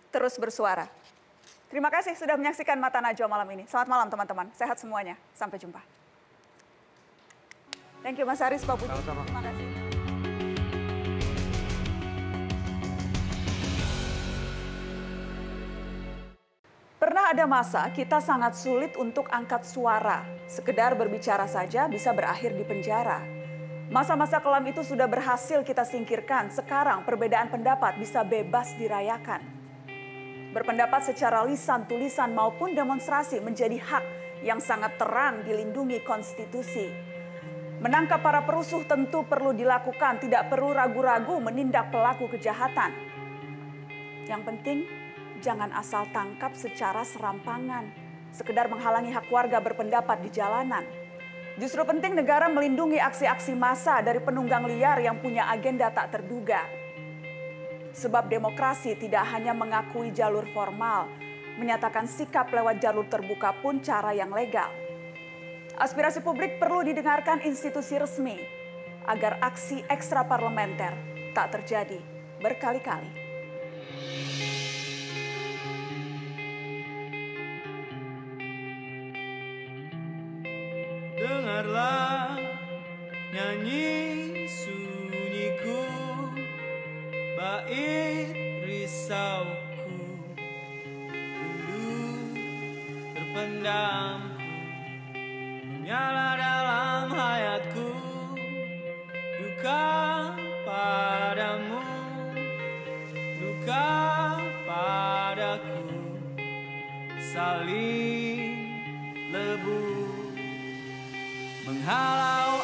Terus bersuara. Terima kasih sudah menyaksikan Mata Najwa malam ini. Selamat malam teman-teman, sehat semuanya. Sampai jumpa. Thank you Mas Haris, Pak Puji. Terima kasih. Pernah ada masa kita sangat sulit untuk angkat suara. Sekedar berbicara saja bisa berakhir di penjara. Masa-masa kelam itu sudah berhasil kita singkirkan. Sekarang perbedaan pendapat bisa bebas dirayakan. Berpendapat secara lisan, tulisan maupun demonstrasi menjadi hak yang sangat terang dilindungi konstitusi. Menangkap para perusuh tentu perlu dilakukan, tidak perlu ragu-ragu menindak pelaku kejahatan. Yang penting, jangan asal tangkap secara serampangan, sekedar menghalangi hak warga berpendapat di jalanan. Justru penting negara melindungi aksi-aksi massa dari penunggang liar yang punya agenda tak terduga. Sebab demokrasi tidak hanya mengakui jalur formal, menyatakan sikap lewat jalur terbuka pun cara yang legal. Aspirasi publik perlu didengarkan institusi resmi, agar aksi ekstraparlementer tak terjadi berkali-kali. Dengarlah nyanyi sunyiku, bait risauku, rindu terpendamku, menyala dalam hayatku, duka padamu, duka padaku, saling lebu menghalau